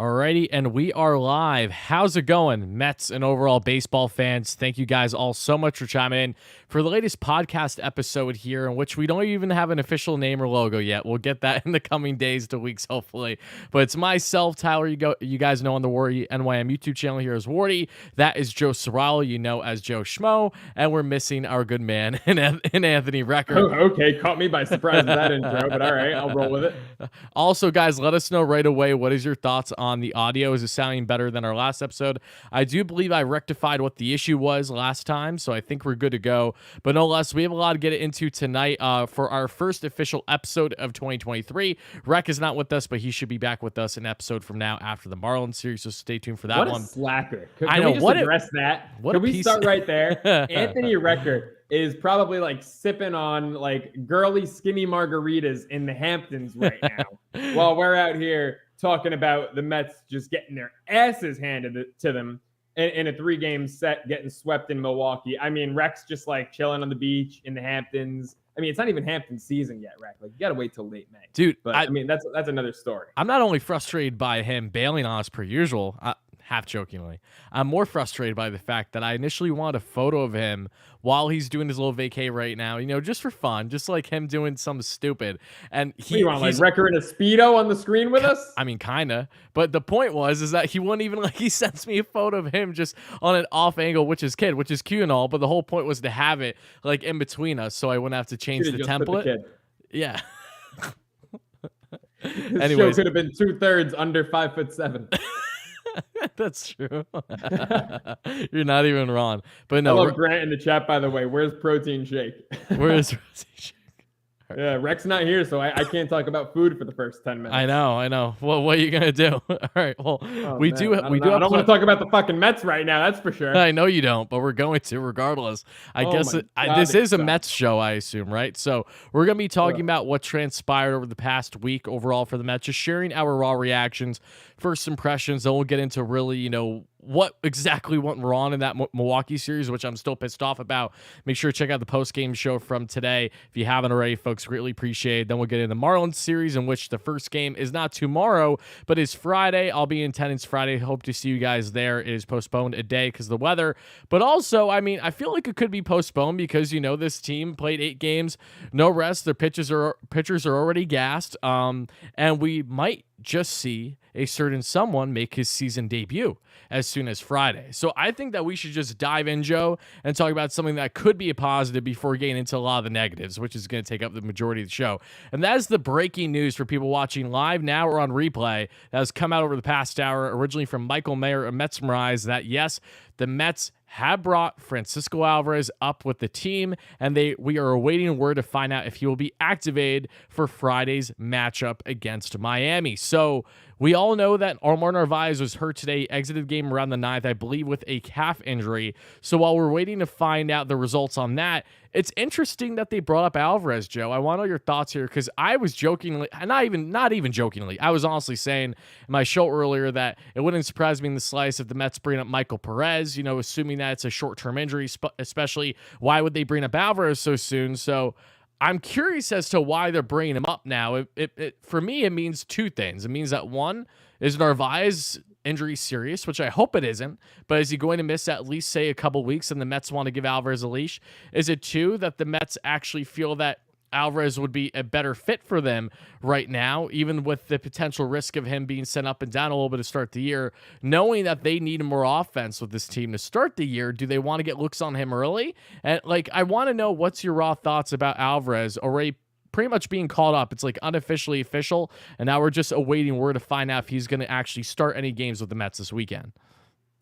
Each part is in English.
Alrighty, and we are live. How's it going, Mets and overall baseball fans? Thank you guys all so much for chiming in for the latest podcast episode here, in which we don't even have an official name or logo yet. We'll get that in the coming days to weeks, hopefully. But it's myself, Tyler. You guys know on the WardyNYM YouTube channel here as Wardy. That is Joe Sorrell, you know as Joe Schmo, and we're missing our good man in Anthony Recker. Oh, okay, caught me by surprise with that intro, but all right, I'll roll with it. Also, guys, let us know right away, what is your thoughts on the audio? Is it sounding better than our last episode? I do believe I rectified what the issue was last time, so I think we're good to go. But no less, we have a lot to get into tonight for our first official episode of 2023. Rec is not with us, but he should be back with us an episode from now after the Marlins series, so stay tuned for that one. What a slacker. Can we just address that? Can we start right there? Anthony Recker is probably like sipping on like girly skinny margaritas in the Hamptons right now while we're out here talking about the Mets just getting their asses handed to them in a 3-game set, getting swept in Milwaukee. I mean, Rex just like chilling on the beach in the Hamptons. I mean, it's not even Hampton season yet, Rex. Like, you got to wait till late May. Dude, but I mean, that's another story. I'm not only frustrated by him bailing on us per usual, half jokingly, I'm more frustrated by the fact that I initially wanted a photo of him while he's doing his little vacay right now, you know, just for fun, just like him doing something stupid. And he's like Recker in a Speedo on the screen with us? I mean, kind of. But the point is that he wouldn't even, like, he sends me a photo of him just on an off angle, which is cute and all. But the whole point was to have it like in between us so I wouldn't have to change the template. Yeah. Anyways, show could have been 2/3 under 5'7". That's true. You're not even wrong. But no, hello, Grant in the chat, by the way. Where's protein shake? Where's protein shake? Yeah, Rex not here, so I can't talk about food for the first 10 minutes. I know. Well, what are you gonna do? All right. Well, we do. I don't want to talk about the fucking Mets right now. That's for sure. I know you don't, but we're going to regardless. I guess this is a Mets show, I assume, right? So we're gonna be talking about what transpired over the past week overall for the Mets, just sharing our raw reactions, first impressions. Then we'll get into really, you know, what exactly went wrong in that Milwaukee series, which I'm still pissed off about. Make sure to check out the post-game show from today if you haven't already, folks. Greatly appreciate it. Then we'll get into the Marlins series, in which the first game is not tomorrow, but is Friday. I'll be in attendance Friday. Hope to see you guys there. It is postponed a day because of the weather. But also, I mean, I feel like it could be postponed because, you know, this team played 8 games, no rest. Their pitchers are already gassed, and we might just see a certain someone make his season debut as soon as Friday. So I think that we should just dive in, Joe, and talk about something that could be a positive before getting into a lot of the negatives, which is going to take up the majority of the show. And that is the breaking news for people watching live now or on replay that has come out over the past hour, originally from Michael Mayer of Mets Rise, that yes, the Mets have brought Francisco Alvarez up with the team, and we are awaiting word to find out if he will be activated for Friday's matchup against Miami. So we all know that Omar Narvaez was hurt today, exited the game around the 9th, I believe, with a calf injury. So while we're waiting to find out the results on that, it's interesting that they brought up Alvarez, Joe. I want to know your thoughts here, because I was jokingly, not even jokingly, I was honestly saying in my show earlier that it wouldn't surprise me in the slice if the Mets bring up Michael Perez, you know, assuming that it's a short-term injury, especially why would they bring up Alvarez so soon? So I'm curious as to why they're bringing him up now. For me, it means two things. It means that, one, is Narvaez injury serious, which I hope it isn't, but is he going to miss at least, say, a couple weeks and the Mets want to give Alvarez a leash? Is it, two, that the Mets actually feel that Alvarez would be a better fit for them right now, even with the potential risk of him being sent up and down a little bit to start the year, knowing that they need more offense with this team to start the year? Do they want to get looks on him early? And like, I want to know what's your raw thoughts about Alvarez already pretty much being called up. It's like unofficially official, and now we're just awaiting word to find out if he's going to actually start any games with the Mets this weekend.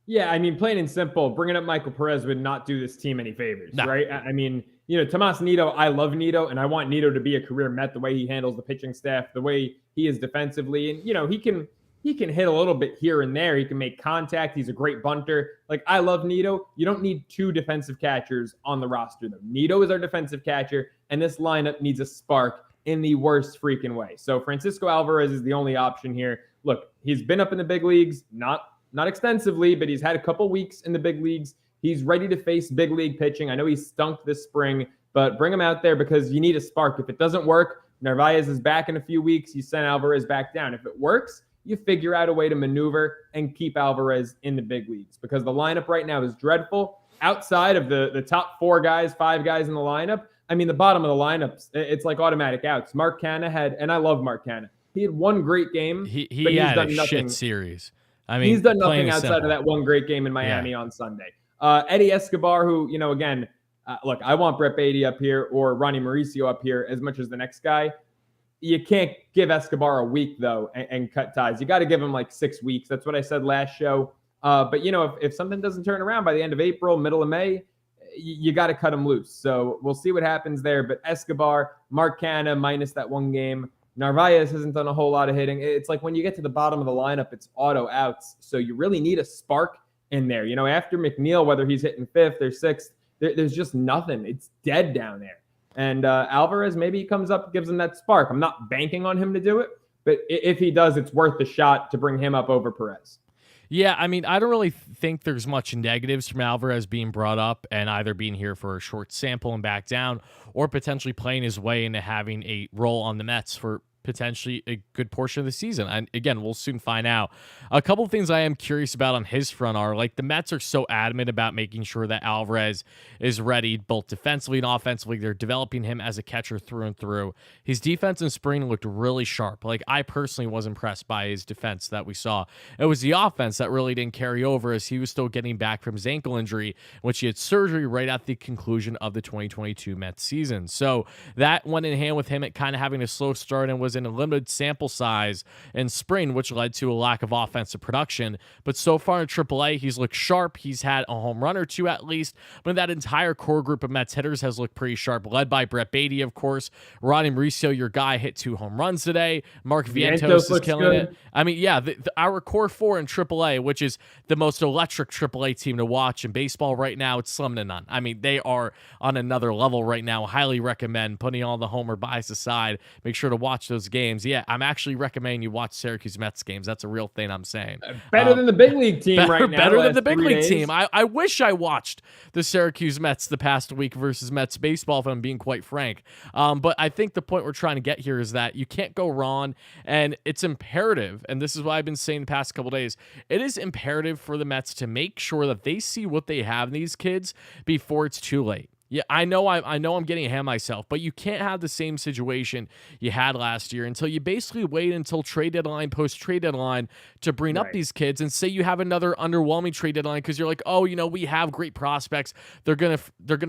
Yeah, I mean, plain and simple, bringing up Michael Perez would not do this team any favors, right? I mean, you know, Tomas Nido, I love Nido, and I want Nido to be a career Met, the way he handles the pitching staff, the way he is defensively. And, you know, he can hit a little bit here and there. He can make contact. He's a great bunter. Like, I love Nido. You don't need 2 defensive catchers on the roster, though. Nido is our defensive catcher, and this lineup needs a spark in the worst freaking way. So Francisco Alvarez is the only option here. Look, he's been up in the big leagues, not extensively, but he's had a couple weeks in the big leagues. He's ready to face big league pitching. I know he stunk this spring, but bring him out there because you need a spark. If it doesn't work, Narvaez is back in a few weeks. You send Alvarez back down. If it works, you figure out a way to maneuver and keep Alvarez in the big leagues, because the lineup right now is dreadful. Outside of the top 5 guys in the lineup, I mean, the bottom of the lineups, it's like automatic outs. Mark Canha had, and I love Mark Canha, he had one great game. He had a shit series. I mean, he's done nothing outside of that one great game in Miami on Sunday. Eddie Escobar, who, again, look, I want Brett Baty up here or Ronnie Mauricio up here as much as the next guy. You can't give Escobar a week, though, and cut ties. You got to give him like 6 weeks. That's what I said last show. But, if something doesn't turn around by the end of April, middle of May, you got to cut him loose. So we'll see what happens there. But Escobar, Mark Canha, minus that one game. Narvaez hasn't done a whole lot of hitting. It's like when you get to the bottom of the lineup, it's auto outs. So you really need a spark in there. After McNeil, whether he's hitting 5th or 6th, there's just nothing. It's dead down there. And Alvarez, maybe he comes up, gives him that spark. I'm not banking on him to do it, but if he does, it's worth the shot to bring him up over Perez. Yeah, I mean, I don't really think there's much negatives from Alvarez being brought up and either being here for a short sample and back down, or potentially playing his way into having a role on the Mets for potentially a good portion of the season. And again, we'll soon find out. A couple of things I am curious about on his front are, like, the Mets are so adamant about making sure that Alvarez is ready both defensively and offensively. They're developing him as a catcher through and through. His defense in spring looked really sharp. Like, I personally was impressed by his defense that we saw. It was the offense that really didn't carry over, as he was still getting back from his ankle injury, which he had surgery right at the conclusion of the 2022 Mets season. So that went in hand with him at kind of having a slow start and was in a limited sample size in spring, which led to a lack of offensive production. But so far in AAA, he's looked sharp. He's had a home run or two at least. But that entire core group of Mets hitters has looked pretty sharp, led by Brett Baty, of course. Ronnie Mauricio, your guy, hit 2 home runs today. Mark Vientos is killing it. I mean, yeah, our core 4 in AAA, which is the most electric AAA team to watch in baseball right now, it's slim to none. I mean, they are on another level right now. Highly recommend, putting all the homer bias aside, make sure to watch those games. Yeah, I'm actually recommending you watch Syracuse Mets games. That's a real thing I'm saying. Better than the big league team right now. Better than the big league team. I wish I watched the Syracuse Mets the past week versus Mets baseball, if I'm being quite frank. But I think the point we're trying to get here is that you can't go wrong, and it's imperative, and this is what I've been saying the past couple days, it is imperative for the Mets to make sure that they see what they have in these kids before it's too late. Yeah, I know I'm getting ahead of myself, but you can't have the same situation you had last year until you basically wait until trade deadline, post-trade deadline to bring up these kids and say you have another underwhelming trade deadline because you're like, oh, we have great prospects. They're gonna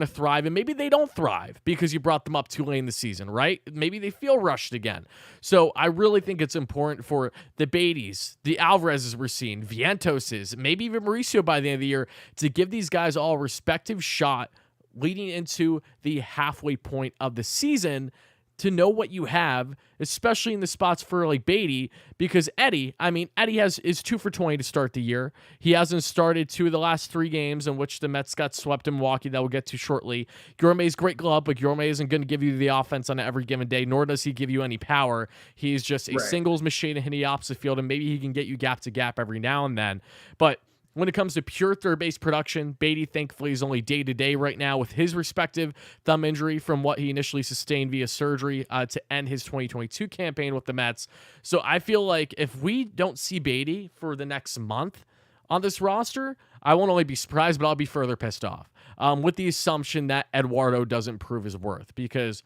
thrive, and maybe they don't thrive because you brought them up too late in the season, right? Maybe they feel rushed again. So I really think it's important for the Batys, the Alvarezes we're seeing, Vientoses, maybe even Mauricio by the end of the year, to give these guys all a respective shot leading into the halfway point of the season to know what you have, especially in the spots for like Baty, because Eddie is 2 for 20 to start the year. He hasn't started 2 of the last 3 games in which the Mets got swept in Milwaukee that we'll get to shortly. Gourmet's great glove, but Gourmet isn't going to give you the offense on every given day, nor does he give you any power. He's just a singles machine hitting the opposite field, and maybe he can get you gap to gap every now and then. But when it comes to pure third base production, Baty thankfully is only day-to-day right now with his respective thumb injury from what he initially sustained via surgery to end his 2022 campaign with the Mets. So I feel like if we don't see Baty for the next month on this roster, I won't only be surprised, but I'll be further pissed off with the assumption that Eduardo doesn't prove his worth, because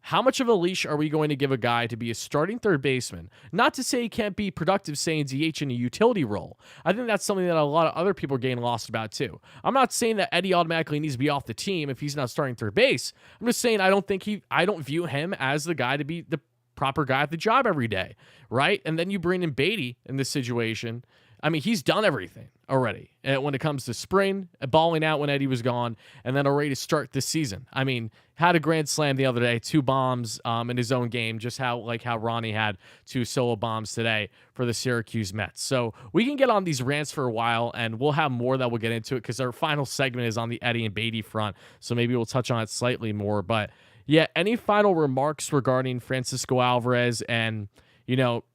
how much of a leash are we going to give a guy to be a starting third baseman? Not to say he can't be productive, saying DH in a utility role. I think that's something that a lot of other people are getting lost about too. I'm not saying that Eddie automatically needs to be off the team if he's not starting third base. I'm just saying I don't view him as the guy to be the proper guy at the job every day, right? And then you bring in Baty in this situation. I mean, he's done everything already when it comes to spring, balling out when Eddie was gone, and then already to start this season. I mean, had a grand slam the other day, 2 bombs in his own game, just how Ronnie had 2 solo bombs today for the Syracuse Mets. So we can get on these rants for a while, and we'll have more that we'll get into it because our final segment is on the Eddie and Baty front, so maybe we'll touch on it slightly more. But yeah, any final remarks regarding Francisco Alvarez? And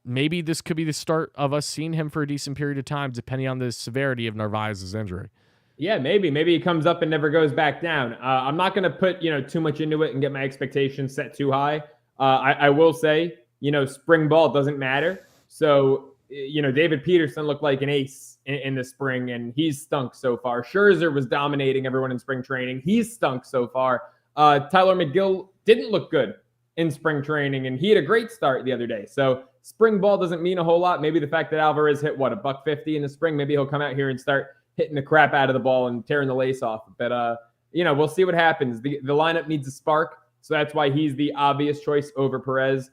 maybe this could be the start of us seeing him for a decent period of time, depending on the severity of Narvaez's injury. Yeah, maybe he comes up and never goes back down. I'm not going to put, too much into it and get my expectations set too high. I will say, spring ball doesn't matter. So David Peterson looked like an ace in the spring, and he's stunk so far. Scherzer was dominating everyone in spring training. He's stunk so far. Tyler McGill didn't look good in spring training, and he had a great start the other day. So spring ball doesn't mean a whole lot. Maybe the fact that Alvarez hit, $150 in the spring, maybe he'll come out here and start hitting the crap out of the ball and tearing the lace off. But, we'll see what happens. The lineup needs a spark, so that's why he's the obvious choice over Perez.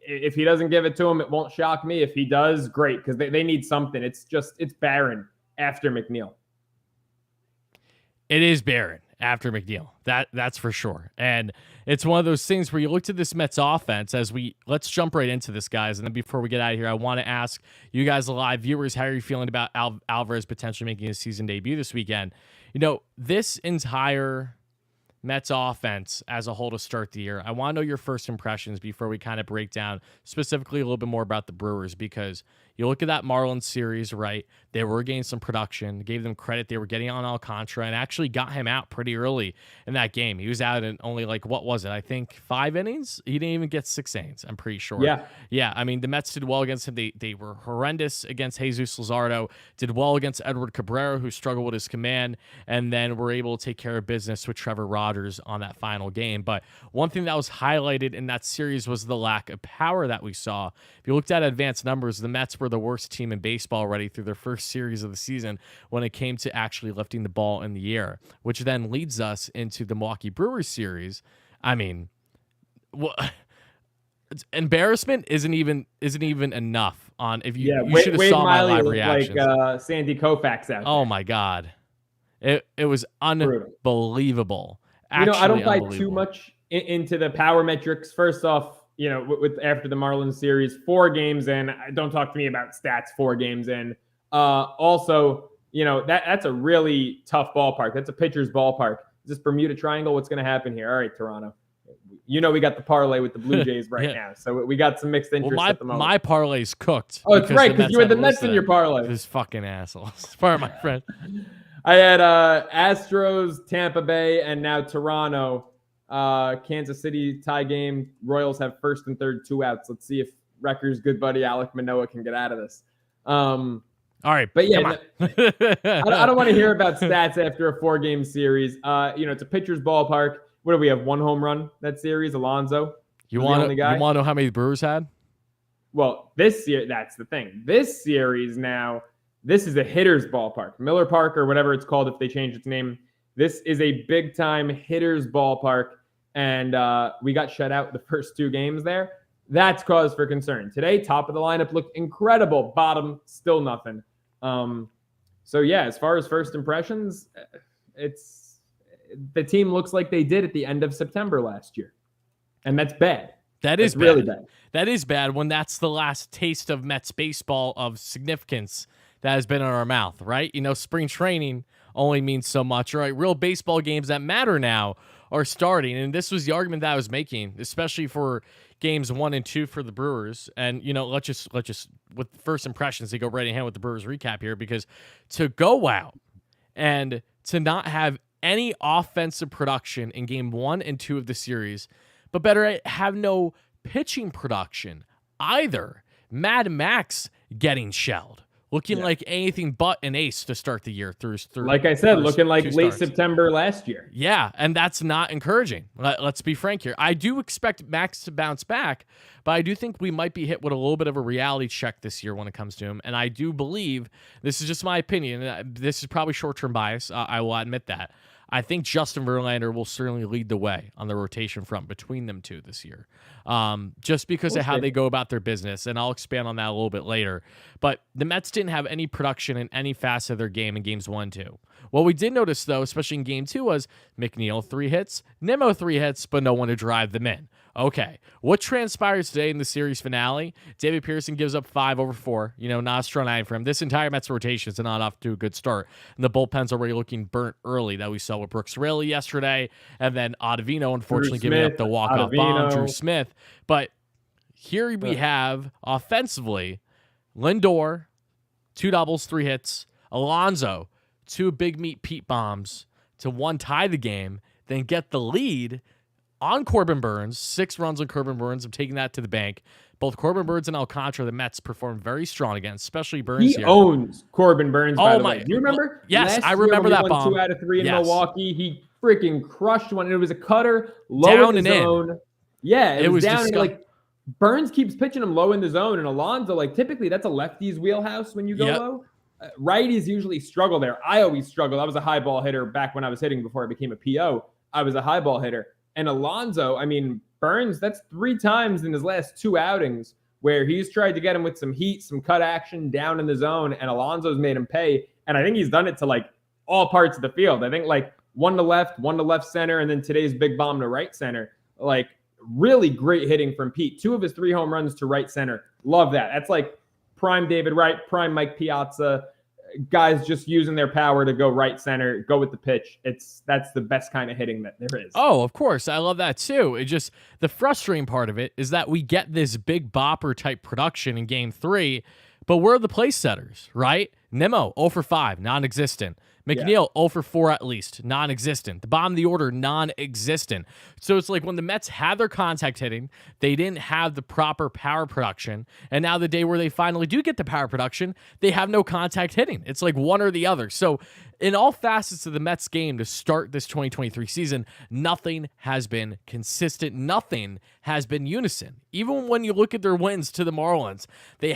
If he doesn't give it to him, it won't shock me. If he does, great, because they need something. It's barren after McNeil. It is barren after McNeil. That's for sure. And it's one of those things where you looked at this Mets offense let's jump right into this, guys. And then before we get out of here, I want to ask you guys, the live viewers, how are you feeling about Alvarez potentially making his season debut this weekend? This entire Mets offense as a whole to start the year, I want to know your first impressions before we kind of break down specifically a little bit more about the Brewers, because you look at that Marlins series, right? They were getting some production, gave them credit. They were getting on Alcantara and actually got him out pretty early in that game. He was out in only I think 5 innings? He didn't even get 6 innings, I'm pretty sure. Yeah. I mean, the Mets did well against him. They were horrendous against Jesus Luzardo, did well against Edward Cabrera, who struggled with his command, and then were able to take care of business with Trevor Rogers on that final game. But one thing that was highlighted in that series was the lack of power that we saw. If you looked at advanced numbers, the Mets were the worst team in baseball already through their first series of the season when it came to actually lifting the ball in the air, which then leads us into the Milwaukee Brewers series. I mean, embarrassment isn't even enough on if you should have saw my live reactions. Like Sandy Koufax out. Oh my God. It was unbelievable. Actually, I don't buy too much into the power metrics. First off, with after the Marlins series, 4 games in, don't talk to me about stats 4 games in. Also, that's a really tough ballpark. That's a pitcher's ballpark. Is this Bermuda Triangle? What's going to happen here? All right, Toronto. We got the parlay with the Blue Jays right now. So we got some mixed interest at the moment. My parlay's cooked. Oh, it's right, because you had the Mets in your parlay. This fucking assholes. Pardon my friend. I had Astros, Tampa Bay, and now Toronto. Kansas City tie game. Royals have first and third, 2 outs. Let's see if Wrecker's good buddy Alek Manoah can get out of this. All right, but yeah, I don't want to hear about stats after a 4-game series. It's a pitcher's ballpark. What do we have? 1 home run that series, Alonso. You want to know how many Brewers had? Well, this year, that's the thing. This series now, this is a hitter's ballpark. Miller Park or whatever it's called if they change its name. This is a big-time hitter's ballpark, and we got shut out the first 2 games there. That's cause for concern. Today, top of the lineup looked incredible. Bottom, still nothing. So, yeah, as far as first impressions, the team looks like they did at the end of September last year, and that's bad. That's really bad. That is bad when that's the last taste of Mets baseball of significance that has been in our mouth, right? Spring training only means so much, right? Real baseball games that matter now are starting. And this was the argument that I was making, especially for games 1 and 2 for the Brewers. And, let's just with first impressions, they go right in hand with the Brewers recap here, because to go out and to not have any offensive production in game 1 and 2 of the series, but better yet, have no pitching production either. Mad Max getting shelled. Looking like anything but an ace to start the year through. Like I said, looking like late September last year. Yeah, and that's not encouraging. Let's be frank here. I do expect Max to bounce back, but I do think we might be hit with a little bit of a reality check this year when it comes to him. And I do believe, this is just my opinion, this is probably short-term bias, I will admit that. I think Justin Verlander will certainly lead the way on the rotation front between them two this year, just because of how they go about their business, and I'll expand on that a little bit later. But the Mets didn't have any production in any facet of their game in games 1 and 2. What we did notice, though, especially in game 2, was McNeil 3 hits, Nimmo 3 hits, but no one to drive them in. Okay, what transpires today in the series finale? David Pearson gives up 5 over 4. Not a strong night for him. This entire Mets rotation is not off to a good start. And the bullpen's already looking burnt early that we saw with Brooks Raley yesterday. And then Ottavino, unfortunately, giving up the walk-off bomb, Drew Smith. But here we have, offensively, Lindor, 2 doubles, 3 hits. Alonso, 2 big meat Pete bombs to 1 tie the game, then get the lead on Corbin Burns, 6 runs on Corbin Burns. I'm taking that to the bank. both Corbin Burnes and Alcantara, the Mets performed very strong again, especially Burnes. He owns Corbin Burnes, by the way. Do you remember? Yes, I remember that bomb. 2 out of 3 in Milwaukee. He freaking crushed one. It was a cutter low down in the zone. In. Yeah, it was down. And, like, Burnes keeps pitching him low in the zone, and Alonso, like, typically that's a lefty's wheelhouse when you go low. Righties usually struggle there. I always struggle. I was a high ball hitter back when I was hitting before I became a PO. I was a high ball hitter. And Alonso, I mean, Burnes, that's 3 times in his last 2 outings where he's tried to get him with some heat, some cut action down in the zone, and Alonso's made him pay. And I think he's done it to, like, all parts of the field. I think, like, one to left center, and then today's big bomb to right center. Like, really great hitting from Pete. 2 of his 3 home runs to right center. Love that. That's like prime David Wright, prime Mike Piazza. Guys just using their power to go right center, go with the pitch. That's the best kind of hitting that there is. Oh, of course. I love that too. It just, the frustrating part of it is that we get this big bopper type production in game 3, but we're the place setters, right? Nimmo, 0 for 5, non-existent. McNeil, 0 for 4 at least, non-existent. The bottom of the order, non-existent. So it's like when the Mets had their contact hitting, they didn't have the proper power production. And now the day where they finally do get the power production, they have no contact hitting. It's like one or the other. So in all facets of the Mets game to start this 2023 season, nothing has been consistent. Nothing has been unison. Even when you look at their wins to the Marlins, they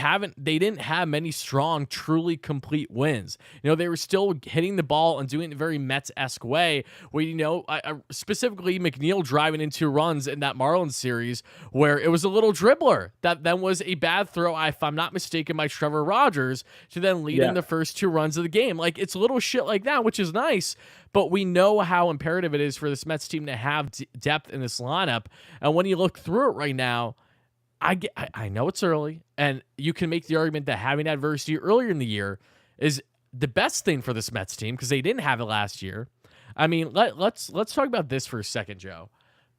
didn't have many strong, truly complete wins. You know, they were still hitting the ball and doing it in a very Mets-esque way where, you know, specifically McNeil driving in 2 runs in that Marlins series where it was a little dribbler that then was a bad throw, if I'm not mistaken, by Trevor Rogers to then lead in the first 2 runs of the game. Like, it's little shit like that, which is nice, but we know how imperative it is for this Mets team to have depth in this lineup. And when you look through it right now, I know it's early, and you can make the argument that having adversity earlier in the year is the best thing for this Mets team because they didn't have it last year. I mean, let's talk about this for a second, Joe.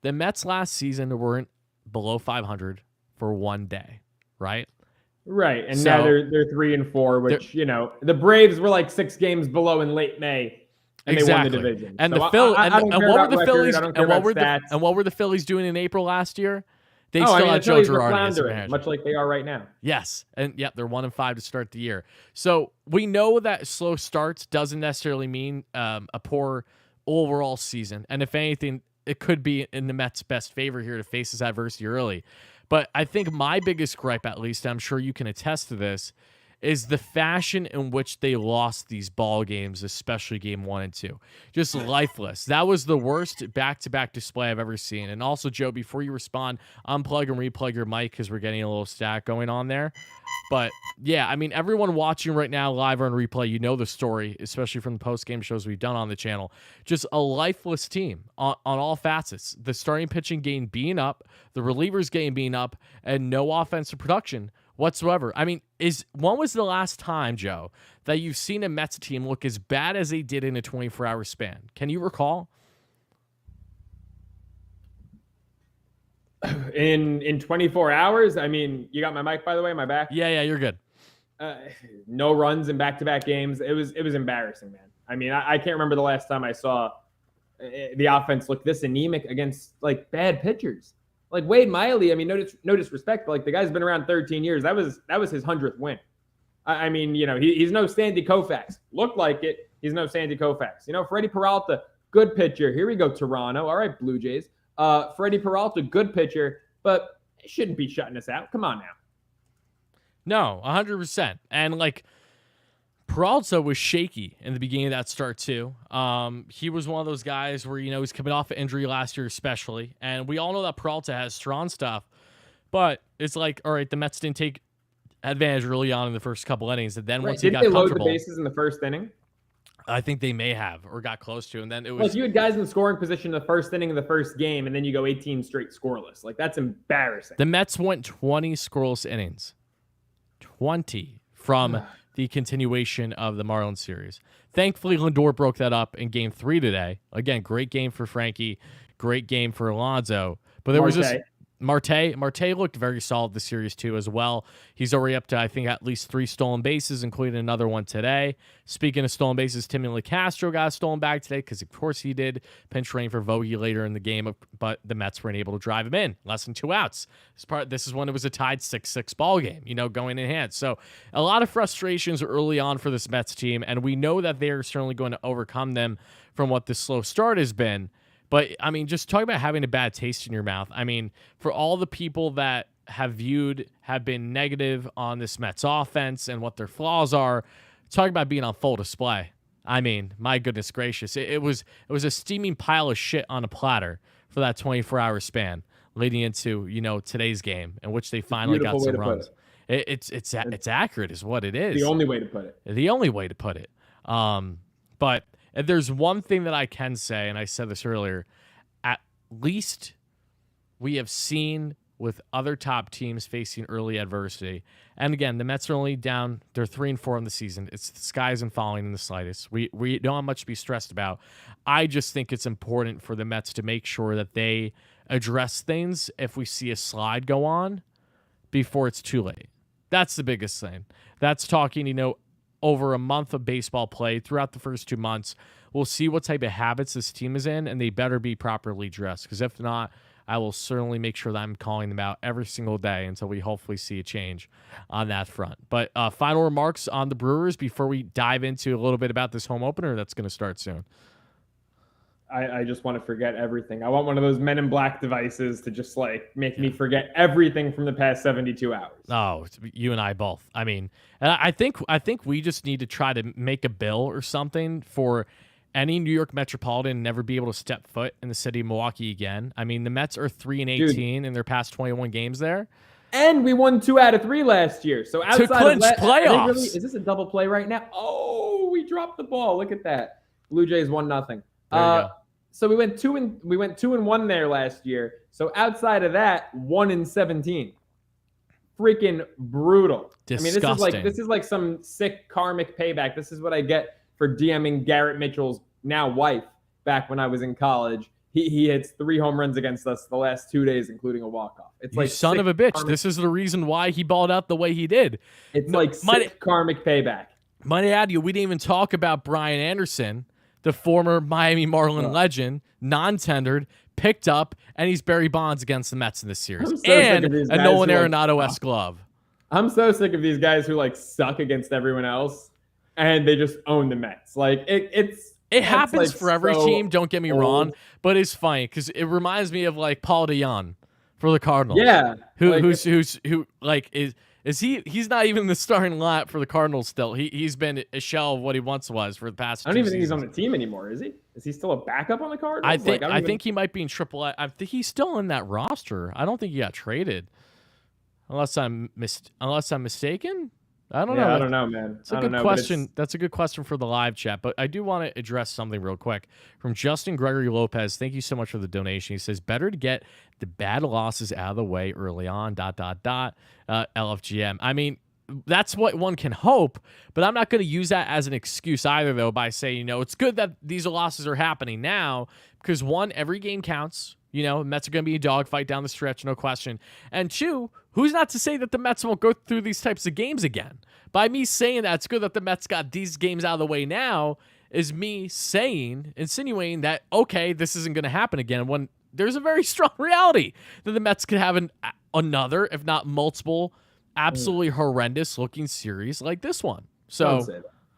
The Mets last season weren't below 500 for 1 day, right? Right, and now they're 3 and 4, which, you know, the Braves were like 6 games below in late May, and they won the division. And so what were the Phillies doing in April last year? They still had Joe Girardi as their manager, much like they are right now. Yes, and they're 1 and 5 to start the year. So we know that slow starts doesn't necessarily mean a poor overall season, and if anything, it could be in the Mets' best favor here to face this adversity early. But I think my biggest gripe, at least, and I'm sure you can attest to this, is the fashion in which they lost these ball games, especially game 1 and 2. Just lifeless. That was the worst back-to-back display I've ever seen. And also, Joe, before you respond, unplug and replug your mic because we're getting a little static going on there. But, yeah, I mean, everyone watching right now live or on replay, you know the story, especially from the post-game shows we've done on the channel. Just a lifeless team on all facets. The starting pitching game being up, the relievers game being up, and no offensive production whatsoever. I mean, when was the last time, Joe, that you've seen a Mets team look as bad as they did in a 24-hour span? Can you recall? In 24 hours? I mean, you got my mic, by the way, my back? Yeah, you're good. No runs in back-to-back games. It was embarrassing, man. I mean, I can't remember the last time I saw the offense look this anemic against, like, bad pitchers. Like Wade Miley, I mean, no disrespect, but like the guy's been around 13 years. That was his 100th win. I mean, you know, he's no Sandy Koufax. Looked like it. He's no Sandy Koufax. You know, Freddie Peralta, good pitcher. Here we go, Toronto. All right, Blue Jays. Freddie Peralta, good pitcher, but shouldn't be shutting us out. Come on now. No, 100%. And like Peralta was shaky in the beginning of that start too. He was one of those guys where, you know, he's coming off an injury last year especially, and we all know that Peralta has strong stuff, but it's like, all right, the Mets didn't take advantage early on in the first couple innings, and then once he got comfortable. Did they load the bases in the first inning? I think they may have, or got close to, and then it was. Like you had guys in the scoring position in the first inning of the first game, and then you go 18 straight scoreless. Like that's embarrassing. The Mets went 20 scoreless innings, 20 from the continuation of the Marlins series. Thankfully, Lindor broke that up in Game 3 today. Again, great game for Frankie, great game for Alonso, but there was just Marte looked very solid this series too as well. He's already up to, I think, at least 3 stolen bases, including another one today. Speaking of stolen bases, Timmy LeCastro got a stolen bag today because, of course, he did. Pinch running for Vogie later in the game, but the Mets weren't able to drive him in. Less than 2 outs. This is when it was a tied 6-6 ball game, going in hand. So a lot of frustrations early on for this Mets team, and we know that they are certainly going to overcome them from what this slow start has been. But, I mean, just talk about having a bad taste in your mouth. I mean, for all the people that have been negative on this Mets offense and what their flaws are, talk about being on full display. I mean, my goodness gracious. It was a steaming pile of shit on a platter for that 24-hour span leading into, today's game in which they finally got some runs. It's accurate is what it is. The only way to put it. The only way to put it. But if there's one thing that I can say, and I said this earlier, at least we have seen with other top teams facing early adversity. And again, the Mets are only down. They're 3-4 in the season. The sky isn't falling in the slightest. We don't have much to be stressed about. I just think it's important for the Mets to make sure that they address things if we see a slide go on before it's too late. That's the biggest thing. That's talking, over a month of baseball play throughout the first 2 months. We'll see what type of habits this team is in, and they better be properly dressed, because if not, I will certainly make sure that I'm calling them out every single day until we hopefully see a change on that front. But final remarks on the Brewers before we dive into a little bit about this home opener that's going to start soon. I just want to forget everything. I want one of those Men in Black devices to just make me forget everything from the past 72 hours. Oh, you and I both. I mean, I think we just need to try to make a bill or something for any New York Metropolitan never be able to step foot in the city of Milwaukee again. I mean, the Mets are 3-18 in their past 21 games there. And we won 2 out of 3 last year. So outside to clinch of playoffs. Is this a double play right now? Oh, we dropped the ball. Look at that. Blue Jays 1-0. There you go. So we went 2-1 there last year. So outside of that, 1-17. Freaking brutal. Disgusting. I mean, this is like some sick karmic payback. This is what I get for DMing Garrett Mitchell's now wife back when I was in college. He hits 3 home runs against us the last 2 days, including a walk-off. It's you like son of a bitch. Karmic. This is the reason why he balled out the way he did. It's sick karmic payback. Might I add you, we didn't even talk about Brian Anderson, the former Miami Marlin legend, non-tendered, picked up, and he's Barry Bonds against the Mets in this series. And a Nolan Arenado-esque glove. I'm so sick of these guys who suck against everyone else, and they just own the Mets. It happens for every team, don't get me wrong, but it's funny because it reminds me of Paul DeJong for the Cardinals. Yeah. He's not even the starting lineup for the Cardinals still. He's been a shell of what he once was for the past 2 I don't even think seasons. he's on the team anymore, is he? Is he still a backup on the Cardinals? I think he might be in AAA. I think he's still in that roster. I don't think he got traded. Unless I'm mistaken. I don't know. I don't know, man. It's a good question. That's a good question for the live chat. But I do want to address something real quick from Justin Gregory Lopez. Thank you so much for the donation. He says, better to get the bad losses out of the way early on, ... LFGM. I mean, that's what one can hope, but I'm not going to use that as an excuse either, though, by saying, it's good that these losses are happening now because, 1, every game counts. Mets are going to be a dogfight down the stretch, no question. And 2, who's not to say that the Mets won't go through these types of games again? By me saying that it's good that the Mets got these games out of the way now is me insinuating that, okay, this isn't going to happen again when there's a very strong reality that the Mets could have another, if not multiple, absolutely horrendous looking series like this one. So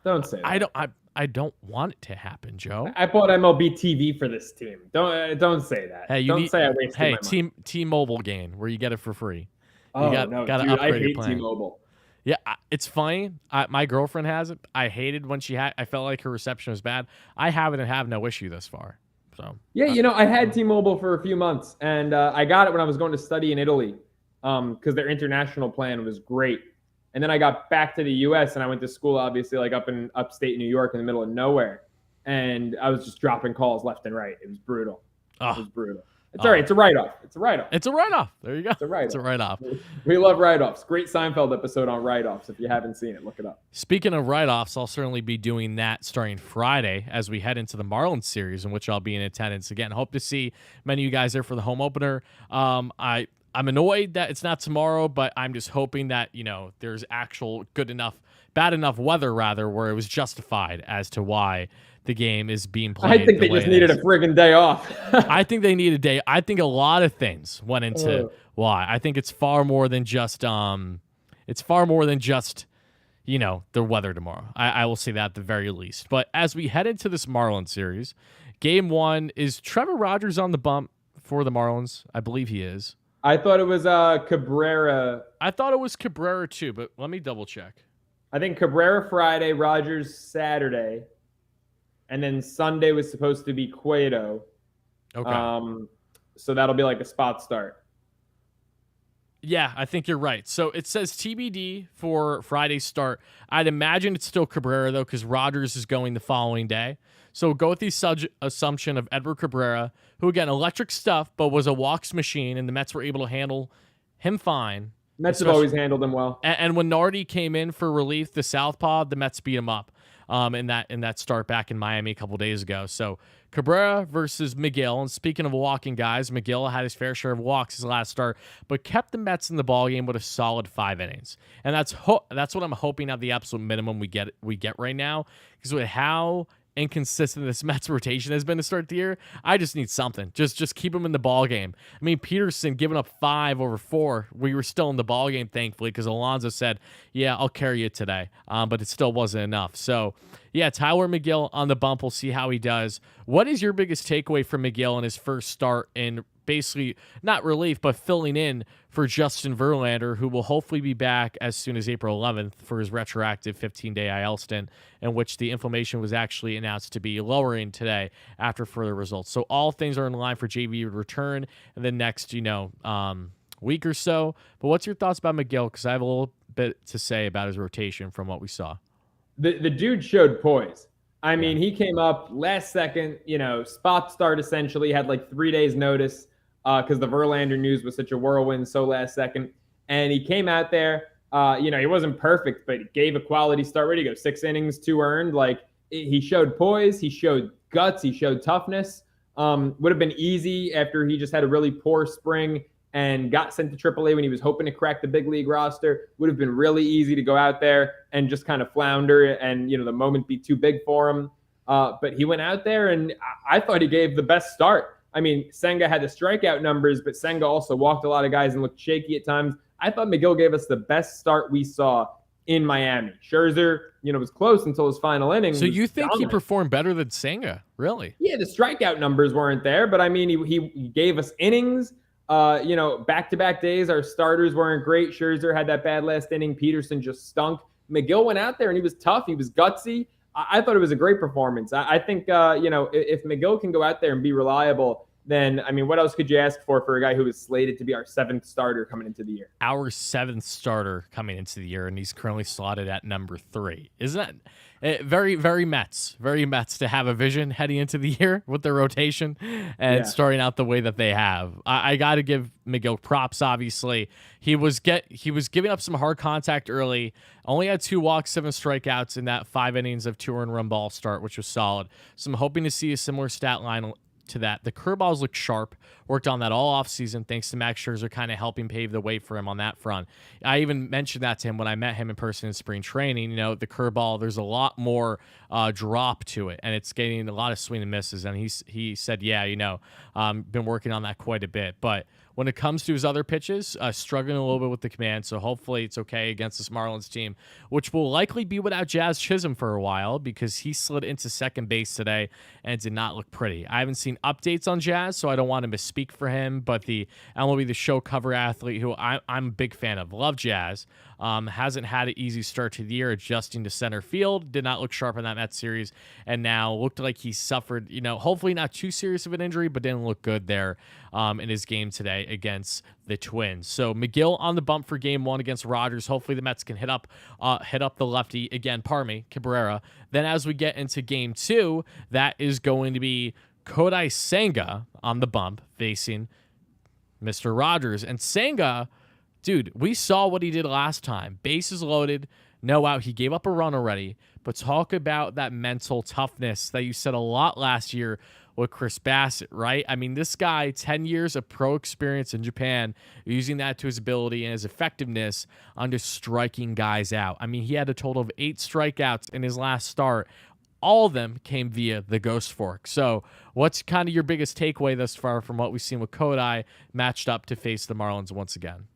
Don't say that. I don't want it to happen, Joe. I bought MLB TV for this team. Don't say that. Hey, don't say I wasted my money. T-Mobile game where you get it for free. Oh, no, dude, I hate T-Mobile. Yeah, it's funny. My girlfriend has it. I hated when I felt like her reception was bad. I have it and have no issue thus far. So yeah, I had T-Mobile for a few months, and I got it when I was going to study in Italy because their international plan was great. And then I got back to the U.S. and I went to school, obviously, up in upstate New York in the middle of nowhere. And I was just dropping calls left and right. It was brutal. It was brutal. It's all right. It's a write-off. It's a write-off. There you go. It's a write-off. We love write-offs. Great Seinfeld episode on write-offs. If you haven't seen it, look it up. Speaking of write-offs, I'll certainly be doing that starting Friday as we head into the Marlins series, in which I'll be in attendance again. Hope to see many of you guys there for the home opener. I'm annoyed that it's not tomorrow, but I'm just hoping that, there's actual bad enough weather rather, where it was justified as to why the game is being played. I think they just needed a friggin' day off. I think they need a day. I think a lot of things went into why. I think it's far more than just the weather tomorrow. I will say that at the very least. But as we head into this Marlins series, game 1, is Trevor Rogers on the bump for the Marlins? I believe he is. I thought it was Cabrera. I thought it was Cabrera too, but let me double check. I think Cabrera Friday, Rogers Saturday, and then Sunday was supposed to be Cueto. Okay. So that'll be like a spot start. Yeah, I think you're right. So it says TBD for Friday's start. I'd imagine it's still Cabrera, though, because Rogers is going the following day. So go with the assumption of Edward Cabrera, who, again, electric stuff, but was a walks machine, and the Mets were able to handle him fine. Mets have always handled him well. And when Nardi came in for relief, the southpaw, the Mets beat him up in that start back in Miami a couple days ago. So Cabrera versus Miguel. And speaking of walking guys, Miguel had his fair share of walks his last start, but kept the Mets in the ballgame with a solid 5 innings. And that's what I'm hoping at the absolute minimum we get right now, because with how inconsistent this Mets rotation has been to start the year, I just need something. Just keep him in the ball game. I mean, Peterson giving up 5 over 4. We were still in the ball game, thankfully, because Alonso said, "Yeah, I'll carry you today," but it still wasn't enough. So, yeah, Tyler Miguel on the bump. We'll see how he does. What is your biggest takeaway from Miguel in his first start in basically not relief, but filling in for Justin Verlander, who will hopefully be back as soon as April 11th for his retroactive 15-day IL stint, in which the inflammation was actually announced to be lowering today after further results. So all things are in line for JV to return in the next, week or so. But what's your thoughts about Miguel? Because I have a little bit to say about his rotation from what we saw. The dude showed poise. I mean, he came up last second, spot start essentially, had like 3 days notice because the Verlander news was such a whirlwind so last second. And he came out there, he wasn't perfect, but he gave a quality start. Ready to go, 6 innings, 2 earned. Like, he showed poise, he showed guts, he showed toughness. Would have been easy after he just had a really poor spring and got sent to AAA when he was hoping to crack the big league roster. Would have been really easy to go out there and just kind of flounder and, the moment be too big for him. But he went out there, and I thought he gave the best start. I mean, Senga had the strikeout numbers, but Senga also walked a lot of guys and looked shaky at times. I thought Miguel gave us the best start we saw in Miami. Scherzer, was close until his final inning. So you think he performed better than Senga? Really? Yeah, the strikeout numbers weren't there, but I mean, he gave us innings. Back-to-back days, our starters weren't great. Scherzer had that bad last inning. Peterson just stunk. Miguel went out there and he was tough. He was gutsy. I thought it was a great performance. I think, if Miguel can go out there and be reliable, then, I mean, what else could you ask for a guy who is slated to be our 7th starter coming into the year? Our 7th starter coming into the year, and he's currently slotted at number 3. Isn't that very, very Mets to have a vision heading into the year with their rotation and starting out the way that they have? I got to give Miguel props, obviously. He was giving up some hard contact early, only had 2 walks, 7 strikeouts in that 5 innings of 2 earned run ball start, which was solid. So I'm hoping to see a similar stat line to that. The curveballs look sharp. Worked on that all offseason thanks to Max Scherzer kind of helping pave the way for him on that front. I even mentioned that to him when I met him in person in spring training. The curveball, there's a lot more drop to it, and it's getting a lot of swing and misses. And he said, been working on that quite a bit. But when it comes to his other pitches, struggling a little bit with the command, so hopefully it's okay against this Marlins team, which will likely be without Jazz Chisholm for a while because he slid into second base today and did not look pretty. I haven't seen updates on Jazz, so I don't want to misspeak for him, but the MLB The Show cover athlete who I'm a big fan of, love Jazz, hasn't had an easy start to the year adjusting to center field, did not look sharp in that Mets series, and now looked like he suffered, hopefully not too serious of an injury, but didn't look good there in his game today against the Twins. So Miguel on the bump for game 1 against Rogers. Hopefully the Mets can hit up the lefty again, Cabrera. Then as we get into game 2, that is going to be Kodai Senga on the bump facing Mr. Rogers. And Senga, dude, we saw what he did last time. Bases loaded, no out. He gave up a run already. But talk about that mental toughness that you said a lot last year with Chris Bassett, right? I mean, this guy, 10 years of pro experience in Japan, using that to his ability and his effectiveness on just striking guys out. I mean, he had a total of 8 strikeouts in his last start. All of them came via the Ghost Fork. So what's kind of your biggest takeaway thus far from what we've seen with Kodai matched up to face the Marlins once again?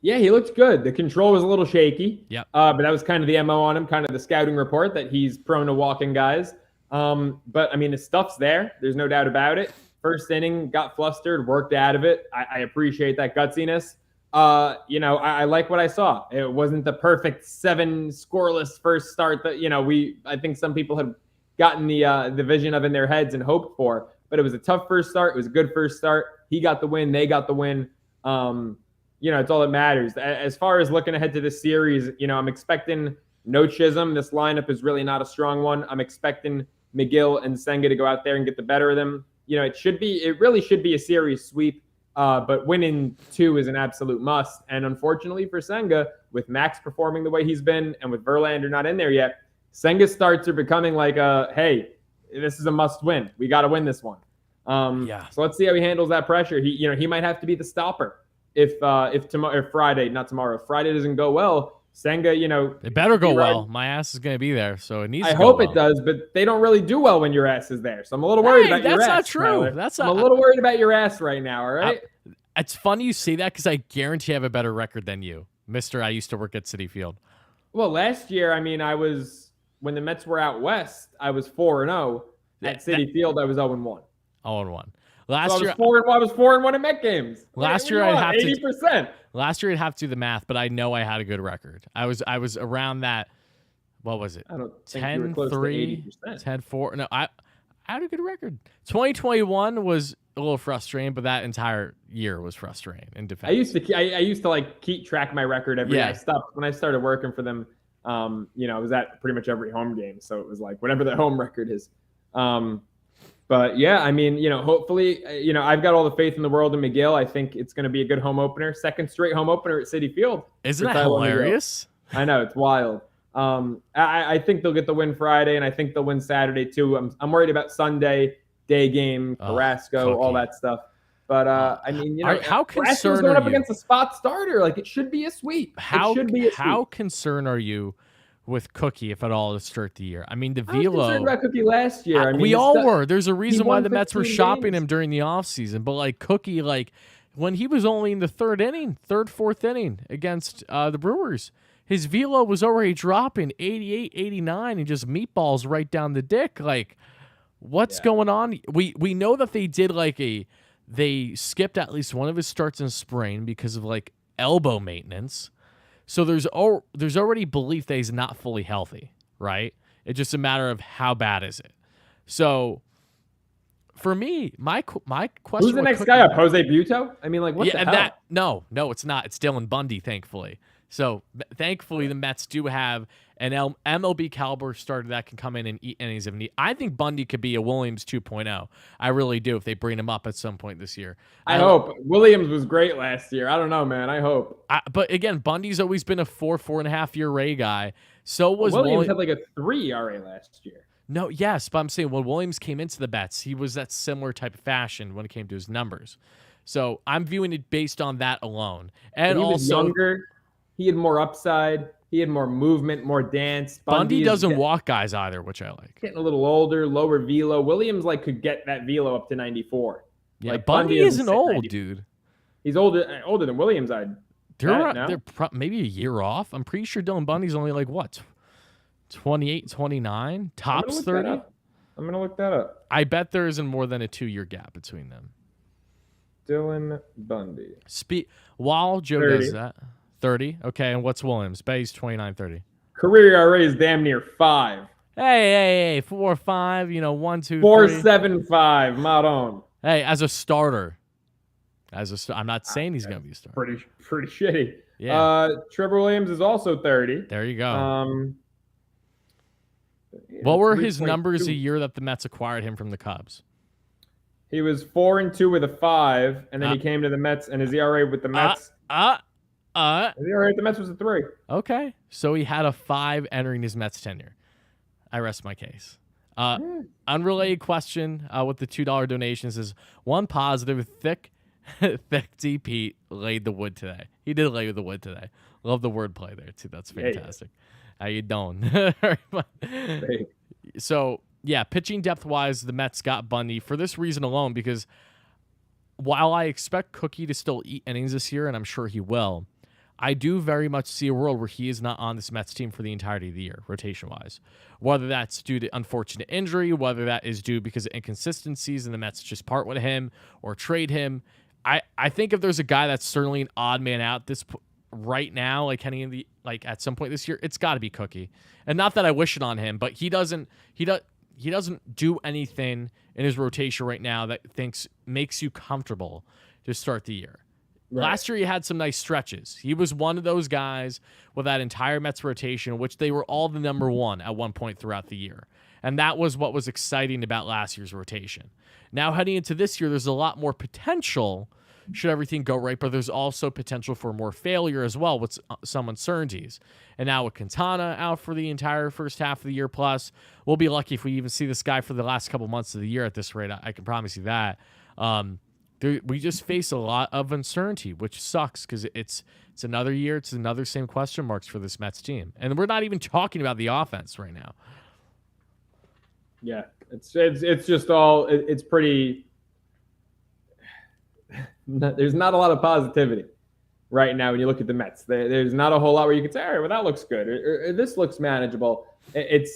Yeah, he looked good. The control was a little shaky. Yep. But that was kind of the MO on him, kind of the scouting report that he's prone to walking guys. But I mean, the stuff's there. There's no doubt about it. First inning, got flustered, worked out of it. I appreciate that gutsiness. I like what I saw. It wasn't the perfect 7 scoreless first start that, I think some people had gotten the vision of in their heads and hoped for, but it was a tough first start. It was a good first start. He got the win. They got the win. It's all that matters. As far as looking ahead to this series, I'm expecting no Chisholm. This lineup is really not a strong one. I'm expecting McGill and Senga to go out there and get the better of them. It really should be a series sweep. But winning 2 is an absolute must. And unfortunately for Senga, with Max performing the way he's been and with Verlander not in there yet, Senga's starts are becoming like hey, this is a must win. We got to win this one. So let's see how he handles that pressure. He might have to be the stopper if Friday doesn't go well. Senga, it better go well. My ass is going to be there, so it needs. I to hope go well. It does, but they don't really do well when your ass is there. So I'm a little worried about your ass. That's not true. Tyler. I'm a little worried about your ass right now. All right. It's funny you say that because I guarantee I have a better record than you, Mister. I used to work at Citi Field. Well, last year, when the Mets were out west, I was 4-0. At Citi Field, I was 0-1. 0-1. Last year, I was 4-1 in Met games. Last year, I'd have 80%. Last year, I'd have to do the math, but I know I had a good record. I was around that. What was it? I don't think 10, you were close 3, to 80%. 10-4. No, I had a good record. 2021 was a little frustrating, but that entire year was frustrating in defense. I used to like keep track of my record every day. I stopped when I started working for them. I was at pretty much every home game, so it was like whatever the home record is. But yeah, hopefully, I've got all the faith in the world in McGill. I think it's going to be a good home opener. Second straight home opener at Citi Field. Isn't that hilarious? I know, it's wild. I think they'll get the win Friday, and I think they'll win Saturday too. I'm worried about Sunday, day game, Carrasco, all that stuff. But how concerned going are up you against a spot starter? Like, it should be a sweep. How concerned are you with Cookie, if at all, to start the year? I mean, the I was concerned about Cookie last year. We all were. There's a reason why the Mets were shopping him during the offseason. But like Cookie, when he was only in the third, fourth inning against the Brewers, his velo was already dropping 88, 89, and just meatballs right down the dick. Like, what's going on? We know that they did they skipped at least one of his starts in spring because of elbow maintenance. So there's already belief that he's not fully healthy, right? It's just a matter of how bad is it. So for me, my question: who's the next guy up? Jose Buto? I mean, what the hell? No, it's not. It's Dylan Bundy, thankfully. So thankfully, the Mets do have an MLB caliber starter that can come in and eat innings of need. I think Bundy could be a Williams 2.0. I really do if they bring him up at some point this year. I hope. Williams was great last year. I don't know, man. I hope. But again, Bundy's always been a 4.5 year Ray guy. So was Williams had a 3 ERA last year. No, yes, but I'm saying when Williams came into the Mets, he was that similar type of fashion when it came to his numbers. So I'm viewing it based on that alone. And he also was younger. He had more upside. He had more movement, more dance. Bundy doesn't walk guys either, which I like. Getting a little older, lower velo. Williams could get that velo up to 94. Yeah, Bundy isn't old, dude. He's older than Williams. They're maybe a year off. I'm pretty sure Dylan Bundy's only 28, 29, tops 30. I'm gonna look that up. I bet there isn't more than a 2-year gap between them. Dylan Bundy. While Joe 30. Does that. 30. Okay, and what's Williams? Bay's 29, 30. Career ERA is damn near 5. Hey, 4, 5, 1, 2, 4.75, not on. Hey, as a starter. I'm not saying he's going to be a starter. Pretty shitty. Yeah. Trevor Williams is also 30. There you go. What were his numbers a year that the Mets acquired him from the Cubs? He was 4-2 with a 5, and then he came to the Mets, and his ERA with the Mets. His ERA with the Mets was a 3. Okay, so he had a 5 entering his Mets tenure. I rest my case. Unrelated question with the $2 donations is one positive. Thick D Pete laid the wood today. He did lay the wood today. Love the wordplay there too. That's fantastic. How you doing? So yeah, pitching depth wise, the Mets got Bundy for this reason alone, because while I expect Cookie to still eat innings this year, and I'm sure he will, I do very much see a world where he is not on this Mets team for the entirety of the year, rotation-wise. Whether that's due to unfortunate injury, whether that is due because of inconsistencies and the Mets just part with him or trade him. I think if there's a guy that's certainly an odd man out right now, like heading in at some point this year, it's got to be Cookie. And not that I wish it on him, but he doesn't do anything in his rotation right now that makes you comfortable to start the year. Right. Last year, he had some nice stretches. He was one of those guys with that entire Mets rotation, which they were all the number one at one point throughout the year. And that was what was exciting about last year's rotation. Now, heading into this year, there's a lot more potential should everything go right, but there's also potential for more failure as well with some uncertainties. And now with Quintana out for the entire first half of the year plus, we'll be lucky if we even see this guy for the last couple months of the year at this rate. I can promise you that. We just face a lot of uncertainty, which sucks because it's another year. It's another same question marks for this Mets team. And we're not even talking about the offense right now. Yeah, it's just all, it's pretty, there's not a lot of positivity right now when you look at the Mets. There's not a whole lot where you can say, all right, well, that looks good, or this looks manageable. It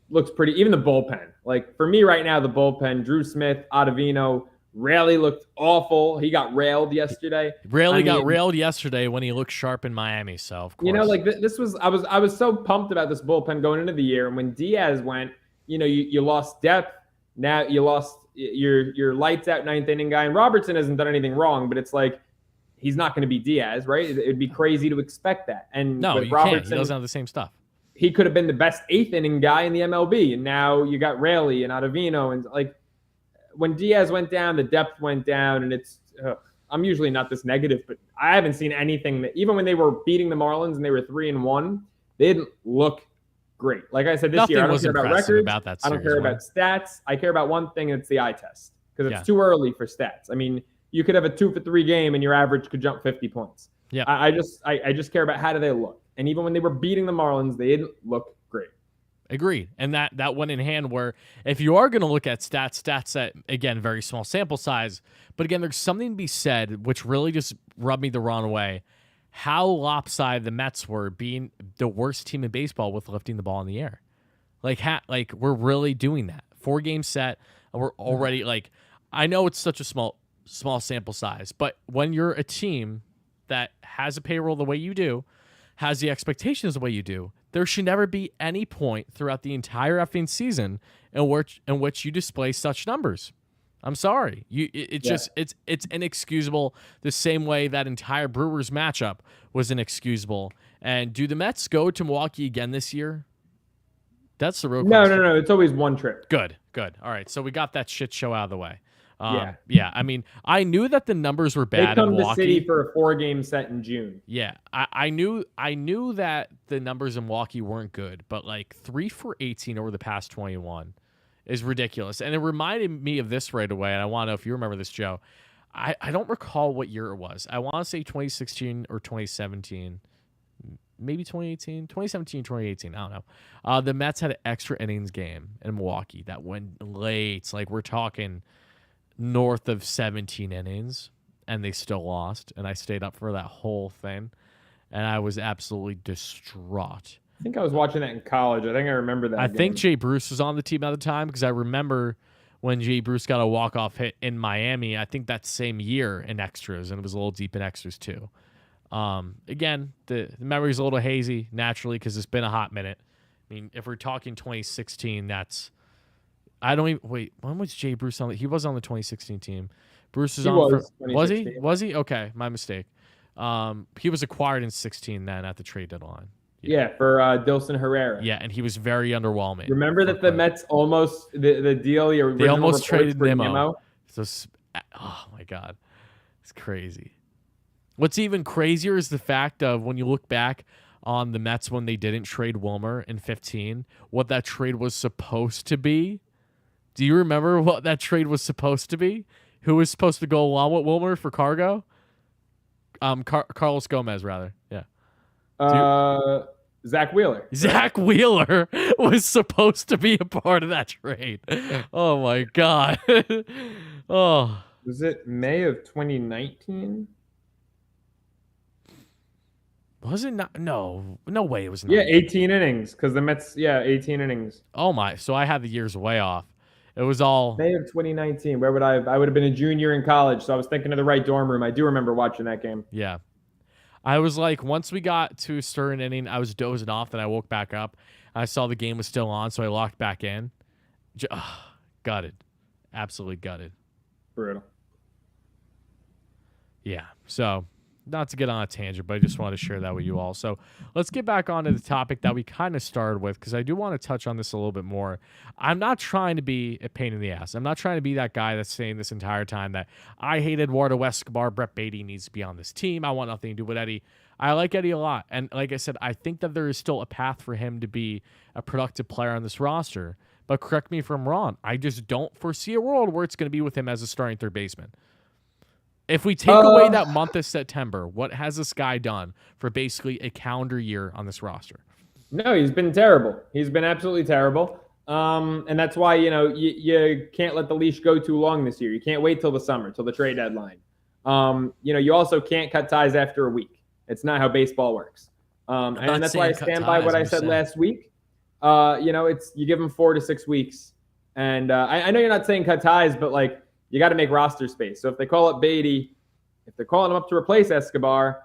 looks pretty, even the bullpen. Like, for me right now, the bullpen, Drew Smith, Ottavino, Raley looked awful. He got railed yesterday. Raley got railed yesterday when he looked sharp in Miami, so of course. You know, like, this was, I was so pumped about this bullpen going into the year, and when Diaz went, you lost depth. Now you lost your lights out ninth inning guy, and Robertson hasn't done anything wrong, but it's like, he's not going to be Diaz, right? It'd be crazy to expect that. And no, you can't. He doesn't have the same stuff. He could have been the best eighth inning guy in the MLB, and now you got Raley and Ottavino, and like, when Diaz went down, the depth went down, and I'm usually not this negative, but I haven't seen anything that, even when they were beating the Marlins and they were 3-1, they didn't look great. Like I said, this year, I don't care about records. About that series, I don't care about stats. I care about one thing, and it's the eye test, because it's too early for stats. I mean, you could have a 2-for-3 game, and your average could jump 50 points. Yeah, I just care about how do they look. And even when they were beating the Marlins, they didn't look great. Agreed. And that went in hand where if you are going to look at stats at, again, very small sample size, but again, there's something to be said, which really just rubbed me the wrong way, how lopsided the Mets were, being the worst team in baseball with lifting the ball in the air. Like we're really doing that. 4-game set, and we're already, like, I know it's such a small sample size, but when you're a team that has a payroll the way you do, has the expectations the way you do, there should never be any point throughout the entire effing season in which you display such numbers. I'm sorry. It's inexcusable, the same way that entire Brewers matchup was inexcusable. And do the Mets go to Milwaukee again this year? That's the real question. No. It's always one trip. Good. All right, so we got that shit show out of the way. Yeah. I mean, I knew that the numbers were bad. They come in Milwaukee. to City for a 4-game set in June. Yeah, I knew that the numbers in Milwaukee weren't good, but like 3 for 18 over the past 21 is ridiculous. And it reminded me of this right away. And I want to know if you remember this, Joe. I don't recall what year it was. I want to say 2016 or 2017. Maybe 2018, 2017, 2018. I don't know. The Mets had an extra innings game in Milwaukee that went late. Like, we're talking north of 17 innings, and they still lost. And I stayed up for that whole thing, and I was absolutely distraught. I think I was watching that in college. I think I remember that. I think Jay Bruce was on the team at the time, because I remember when Jay Bruce got a walk-off hit in Miami, I think that same year in extras, and it was a little deep in extras too. Again, the memory's a little hazy naturally because it's been a hot minute. I mean, if we're talking 2016, that's wait, when was Jay Bruce on? He was on the 2016 team. Bruce was was he? Was he? Okay, my mistake. He was acquired in 16 then at the trade deadline. Yeah, for Dilson Herrera. Yeah, and he was very underwhelming. Remember that the Mets almost the deal. They almost traded Nimmo. So, oh my God, it's crazy. What's even crazier is the fact of when you look back on the Mets when they didn't trade Wilmer in 2015, what that trade was supposed to be? Do you remember what that trade was supposed to be? Who was supposed to go along with Wilmer for Cargo? Carlos Gomez, rather. Yeah. Zach Wheeler. Zach Wheeler was supposed to be a part of that trade. Oh, my God. Oh. Was it May of 2019? Was it not? No way it was not. Yeah, 18 innings because the Mets, 18 innings. Oh, my. So I had the years way off. It was all May of 2019. Where would I would have been a junior in college, so I was thinking of the right dorm room. I do remember watching that game. Yeah. I was like, once we got to a certain inning, I was dozing off, then I woke back up. I saw the game was still on, so I locked back in. Gutted. Absolutely gutted. Brutal. Yeah. So, not to get on a tangent, but I just wanted to share that with you all. So let's get back onto the topic that we kind of started with, because I do want to touch on this a little bit more. I'm not trying to be a pain in the ass. I'm not trying to be that guy that's saying this entire time that I hate Eduardo Escobar, Brett Baty needs to be on this team. I want nothing to do with Eddie. I like Eddie a lot. And like I said, I think that there is still a path for him to be a productive player on this roster. But correct me if I'm wrong. I just don't foresee a world where it's going to be with him as a starting third baseman. If we take away that month of September, what has this guy done for basically a calendar year on this roster? No, he's been terrible. He's been absolutely terrible. And that's why, you can't let the leash go too long this year. You can't wait till the summer, till the trade deadline. You also can't cut ties after a week. It's not how baseball works. And that's why I stand by what I said last week. It's you give them 4 to 6 weeks. And I know you're not saying cut ties, but like, you got to make roster space. So if they call up Baty, if they're calling him up to replace Escobar,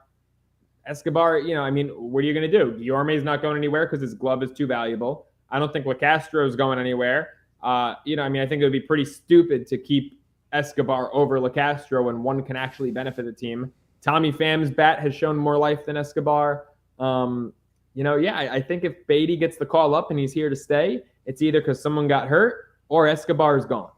what are you going to do? Guillorme's not going anywhere because his glove is too valuable. I don't think LaCastro's going anywhere. I think it would be pretty stupid to keep Escobar over LaCastro when one can actually benefit the team. Tommy Pham's bat has shown more life than Escobar. I think if Baty gets the call up and he's here to stay, it's either because someone got hurt or Escobar is gone.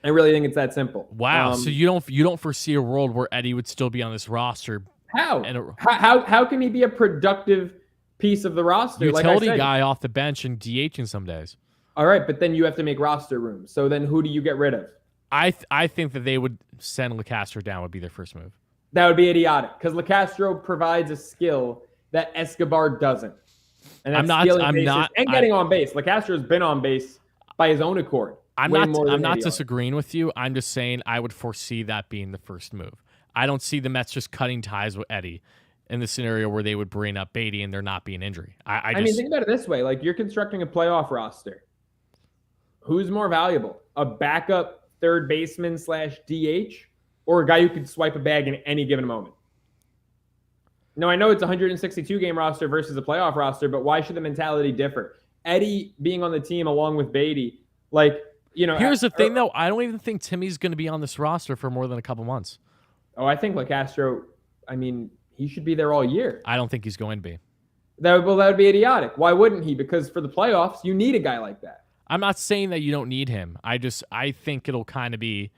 I really think it's that simple. Wow. So you don't foresee a world where Eddie would still be on this roster? How? How can he be a productive piece of the roster? Utility guy off the bench and DHing some days. All right, but then you have to make roster room. So then who do you get rid of? I think that they would send LaCastro down would be their first move. That would be idiotic because LaCastro provides a skill that Escobar doesn't. And that's getting on base. LaCastro's been on base by his own accord. I'm not disagreeing with you. I'm just saying I would foresee that being the first move. I don't see the Mets just cutting ties with Eddie in the scenario where they would bring up Baty and there not be an injury. I think about it this way. Like, you're constructing a playoff roster. Who's more valuable? A backup third baseman / DH or a guy who could swipe a bag in any given moment? No, I know it's a 162-game roster versus a playoff roster, but why should the mentality differ? Eddie being on the team along with Baty, here's the thing, though. I don't even think Timmy's going to be on this roster for more than a couple months. Oh, I think LaCastro, he should be there all year. I don't think he's going to be. That would be idiotic. Why wouldn't he? Because for the playoffs, you need a guy like that. I'm not saying that you don't need him. I think it'll kind of be,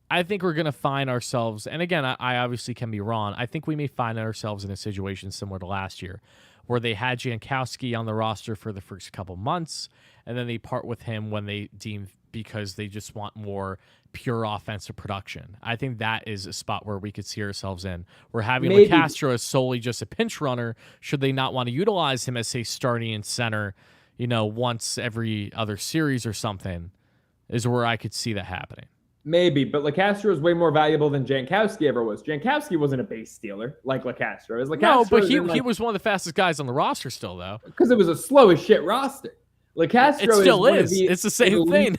I think we're going to find ourselves, and again, I obviously can be wrong. I think we may find ourselves in a situation similar to last year where they had Jankowski on the roster for the first couple months, and then they part with him when they deem because they just want more pure offensive production. I think that is a spot where we could see ourselves in. We're having LaCastro as solely just a pinch runner. Should they not want to utilize him as, say, starting in center, once every other series or something, is where I could see that happening. Maybe, but LaCastro is way more valuable than Jankowski ever was. Jankowski wasn't a base stealer like LaCastro. No, but he was one of the fastest guys on the roster still, though. Because it was a slow as shit roster. LaCastro it still is. It's the same thing.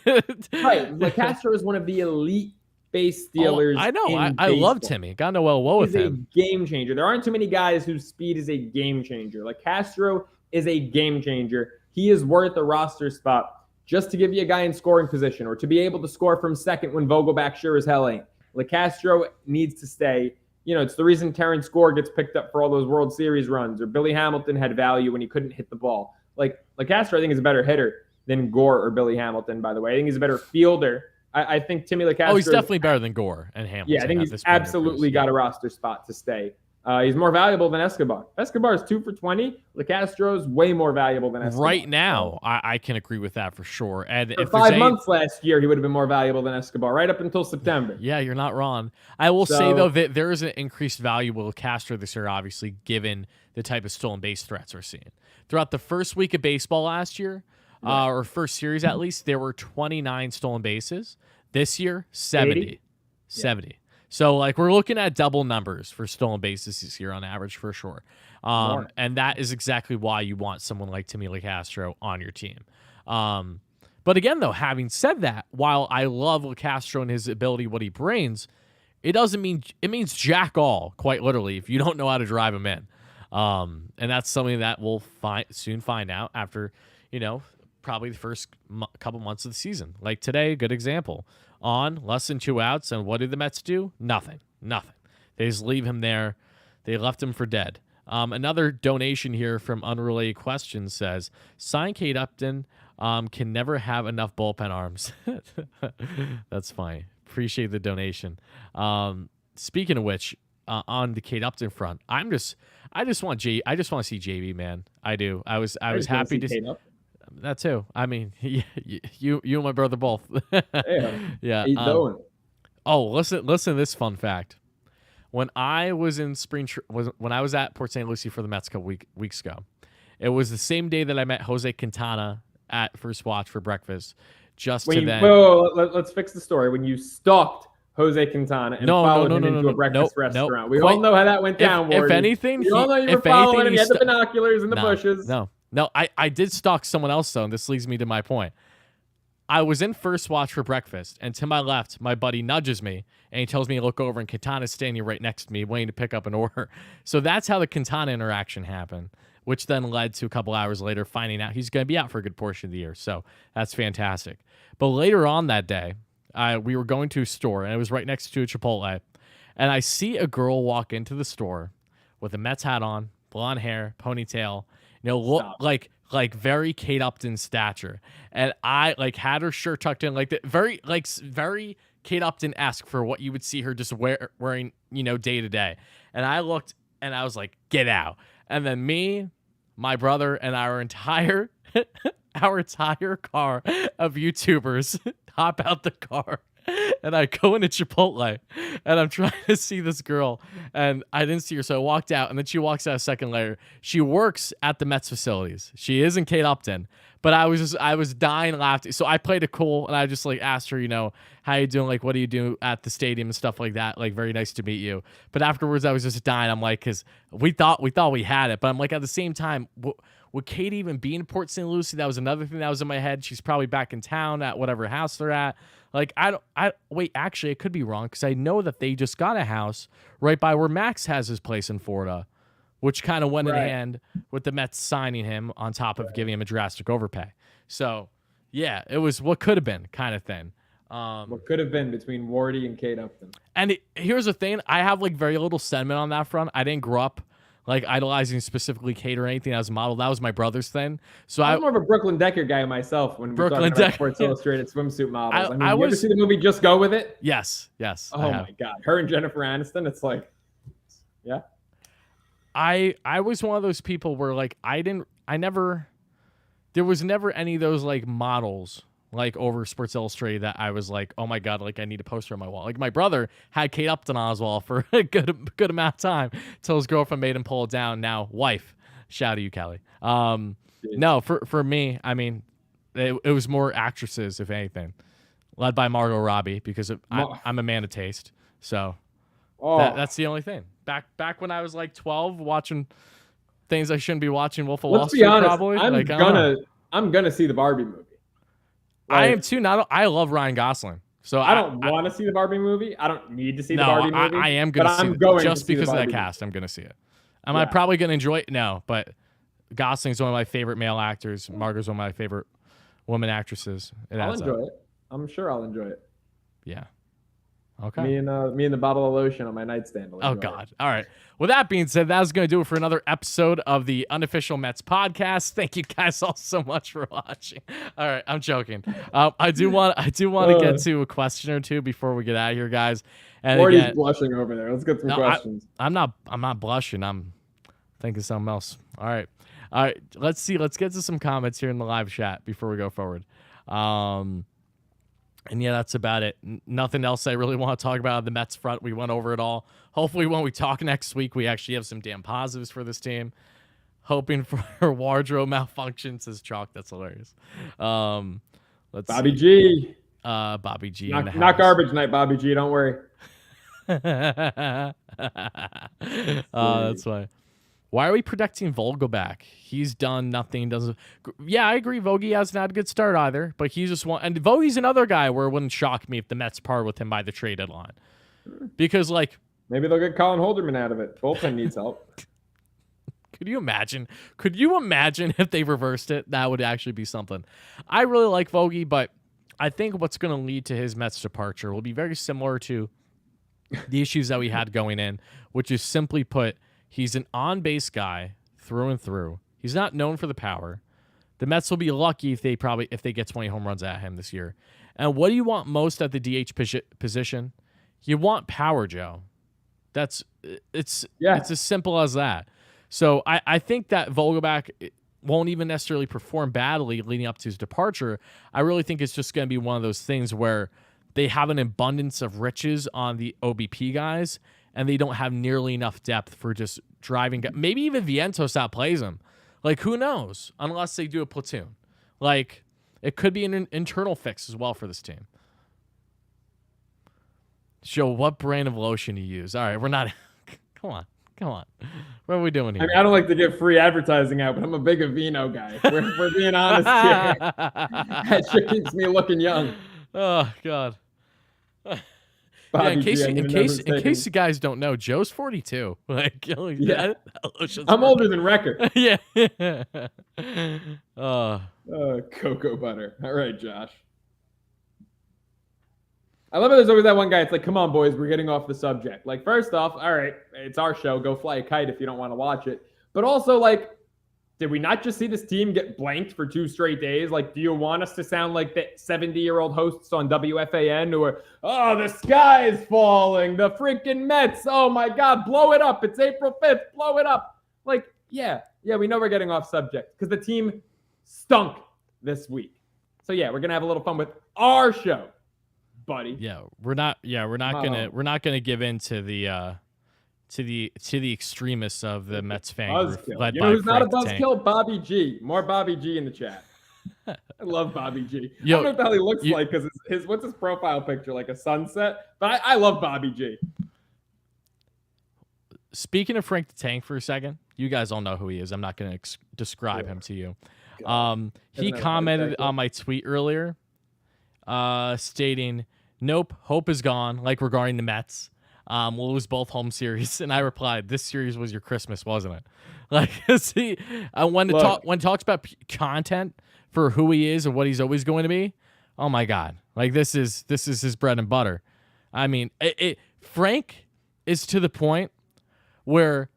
Right. LaCastro is one of the elite base stealers. I know. I love Timmy. Got no well with him. He's a game changer. There aren't too many guys whose speed is a game changer. LaCastro is a game changer. He is worth a roster spot just to give you a guy in scoring position or to be able to score from second when Vogelback sure as hell ain't. LaCastro needs to stay. It's the reason Terrence Gore gets picked up for all those World Series runs, or Billy Hamilton had value when he couldn't hit the ball. Like, LaCastro, I think, is a better hitter than Gore or Billy Hamilton, by the way. I think he's a better fielder. I think Timmy LaCastro... Oh, he's definitely better than Gore and Hamilton. Yeah, I think he's absolutely got a roster spot to stay. He's more valuable than Escobar. Escobar is 2 for 20. LeCastro's way more valuable than Escobar. Right now, I can agree with that for sure. And for 5 months last year, he would have been more valuable than Escobar, right up until September. Yeah, you're not wrong. I will say, though, that there is an increased value with Castro this year, obviously, given the type of stolen base threats we're seeing. Throughout the first week of baseball last year, or first series at least, there were 29 stolen bases. This year, 70. 80? 70. So, like, we're looking at double numbers for stolen bases this year on average, for sure. And that is exactly why you want someone like Timmy LeCastro on your team. But again, though, having said that, while I love LeCastro and his ability, what he brings, it means jack all, quite literally, if you don't know how to drive him in. And that's something that we'll soon find out after, probably the first couple months of the season. Like today, good example. On less than 2 outs, and what did the Mets do? Nothing. They just leave him there. They left him for dead. Another donation here from Unrelated Questions says, sign Kate Upton, can never have enough bullpen arms. That's funny. Appreciate the donation. Speaking of which, on the Kate Upton front, I just want to see JB, man. I do. I was happy to see that too. I mean, you and my brother both. Yeah. Listen to this fun fact. When I was in when I was at Port St. Lucie for the Mets a couple weeks ago, it was the same day that I met Jose Quintana at First Watch for breakfast. Let's fix the story. When you stalked Jose Quintana and followed him into a breakfast restaurant. We all know how that went down, If anything, we all know you were following him. He had the binoculars in the bushes. No, I did stalk someone else, though, and this leads me to my point. I was in First Watch for breakfast, and to my left, my buddy nudges me, and he tells me to look over, and Quintana's standing right next to me, waiting to pick up an order. So that's how the Quintana interaction happened, which then led to a couple hours later finding out he's going to be out for a good portion of the year. So that's fantastic. But later on that day, we were going to a store, and it was right next to a Chipotle, and I see a girl walk into the store with a Mets hat on, blonde hair, ponytail, look like very Kate Upton stature, and I had her shirt tucked in very Kate Upton-esque for what you would see her just wearing day to day. And I looked and I was like, get out. And then me, my brother, and our entire car of YouTubers hop out the car. And I go into Chipotle, and I'm trying to see this girl, and I didn't see her, so I walked out, and then she walks out a second later. She works at the Mets facilities. She isn't Kate Upton, but I was dying laughing. So I played it cool, and I just asked her, how you doing? What do you do at the stadium and stuff like that? Very nice to meet you. But afterwards, I was just dying. I'm because we thought we had it, but I'm at the same time, would Kate even be in Port St. Lucie? That was another thing that was in my head. She's probably back in town at whatever house they're at. Actually, I could be wrong because I know that they just got a house right by where Max has his place in Florida, which kind of went in hand with the Mets signing him on top of giving him a drastic overpay. So, yeah, it was what could have been kind of thing. What could have been between Wardy and Kate Upton. And here's the thing. I have very little sentiment on that front. I didn't grow up idolizing specifically Kate or anything as a model. That was my brother's thing. So I was more of a Brooklyn Decker guy myself when we were talking about Sports Illustrated swimsuit models. You ever see the movie Just Go With It? Yes. Oh my God. Her and Jennifer Aniston, it's yeah. I was one of those people where there was never any of those models over Sports Illustrated that I was oh my God, I need a poster on my wall. My brother had Kate Upton on his wall for a good amount of time till his girlfriend made him pull it down. Now wife, shout out to you, Kelly. No, for me, I mean, it was more actresses, if anything, led by Margot Robbie because I'm a man of taste. So that's the only thing. Back when I was 12, watching things I shouldn't be watching, Wolf of Wall Street. Let's be honest, probably. I'm gonna see the Barbie movie. I am too. I love Ryan Gosling, so I don't want to see the Barbie movie. I don't need to see the Barbie movie. I am going to see it just because of that cast. I'm going to see it. Am I probably going to enjoy it? No, but Gosling's one of my favorite male actors. Margot's one of my favorite women actresses. I'll enjoy it. I'm sure I'll enjoy it. Yeah, Okay. Me and the bottle of lotion on my nightstand. Oh, God. All right. With that being said, that was going to do it for another episode of the Unofficial Mets podcast. Thank you guys all so much for watching. All right, I'm joking. I do want to get to a question or two before we get out of here, guys. And Wardy's blushing over there. Let's get some questions. I'm not blushing. I'm thinking something else. All right. Let's see. Let's get to some comments here in the live chat before we go forward. And yeah, that's about it. Nothing else I really want to talk about on the Mets front. We went over it all. Hopefully when we talk next week, we actually have some damn positives for this team. Hoping for wardrobe malfunction, says Chalk. That's hilarious. Let's Bobby see. G. Bobby G. Not garbage night, Bobby G. Don't worry. That's why. Why are we protecting Vogelback? He's done nothing. Doesn't. Yeah, I agree. Vogie hasn't had a good start either, but he's just one. And Vogie's another guy where it wouldn't shock me if the Mets part with him by the trade deadline, because like maybe they'll get Colin Holderman out of it. Bullpen needs help. Could you imagine? Could you imagine if they reversed it? That would actually be something. I really like Vogie, but I think what's going to lead to his Mets departure will be very similar to the issues that we had going in, which is simply put. He's an on-base guy through and through. He's not known for the power. The Mets will be lucky if they get 20 home runs at him this year. And what do you want most at the DH position? You want power, Joe. It's as simple as that. So I think that Vogelback won't even necessarily perform badly leading up to his departure. I really think it's just going to be one of those things where they have an abundance of riches on the OBP guys, and they don't have nearly enough depth for just driving. Maybe even Vientos outplays them. Like, who knows? Unless they do a platoon. Like, it could be an internal fix as well for this team. Show what brand of lotion you use. All right, we're not... Come on. What are we doing here? I mean, I don't like to give free advertising out, but I'm a big Aveeno guy. We're being honest here. That shit keeps me looking young. Oh, God. Yeah, in case you guys don't know, Joe's 42. Like, yeah, I'm older than Record. Yeah. Cocoa butter. All right, Josh. I love it. There's always that one guy. It's like, come on, boys, we're getting off the subject. Like, first off, all right, it's our show. Go fly a kite if you don't want to watch it. But also, like, did we not just see this team get blanked for 2 straight days? Like, do you want us to sound like the 70-year-old hosts on WFAN who are, oh, the sky is falling, the freaking Mets, oh my God, blow it up. It's April 5th, blow it up. Like, yeah, we know we're getting off subject because the team stunk this week. So yeah, we're gonna have a little fun with our show, buddy. Yeah, we're not gonna give in to the extremists of the Mets fan group. Led you know who's not a buzzkill? Bobby G. More Bobby G in the chat. I love Bobby G. I don't know what the hell he looks like because what's his profile picture? Like a sunset? But I love Bobby G. Speaking of Frank the Tank for a second, you guys all know who he is. I'm not going to describe him to you. He commented on my tweet earlier stating, nope, hope is gone, like regarding the Mets. We'll lose both home series. And I replied, this series was your Christmas, wasn't it? Like, see, when it talks about content for who he is and what he's always going to be, oh my God. Like, this is his bread and butter. I mean, Frank is to the point where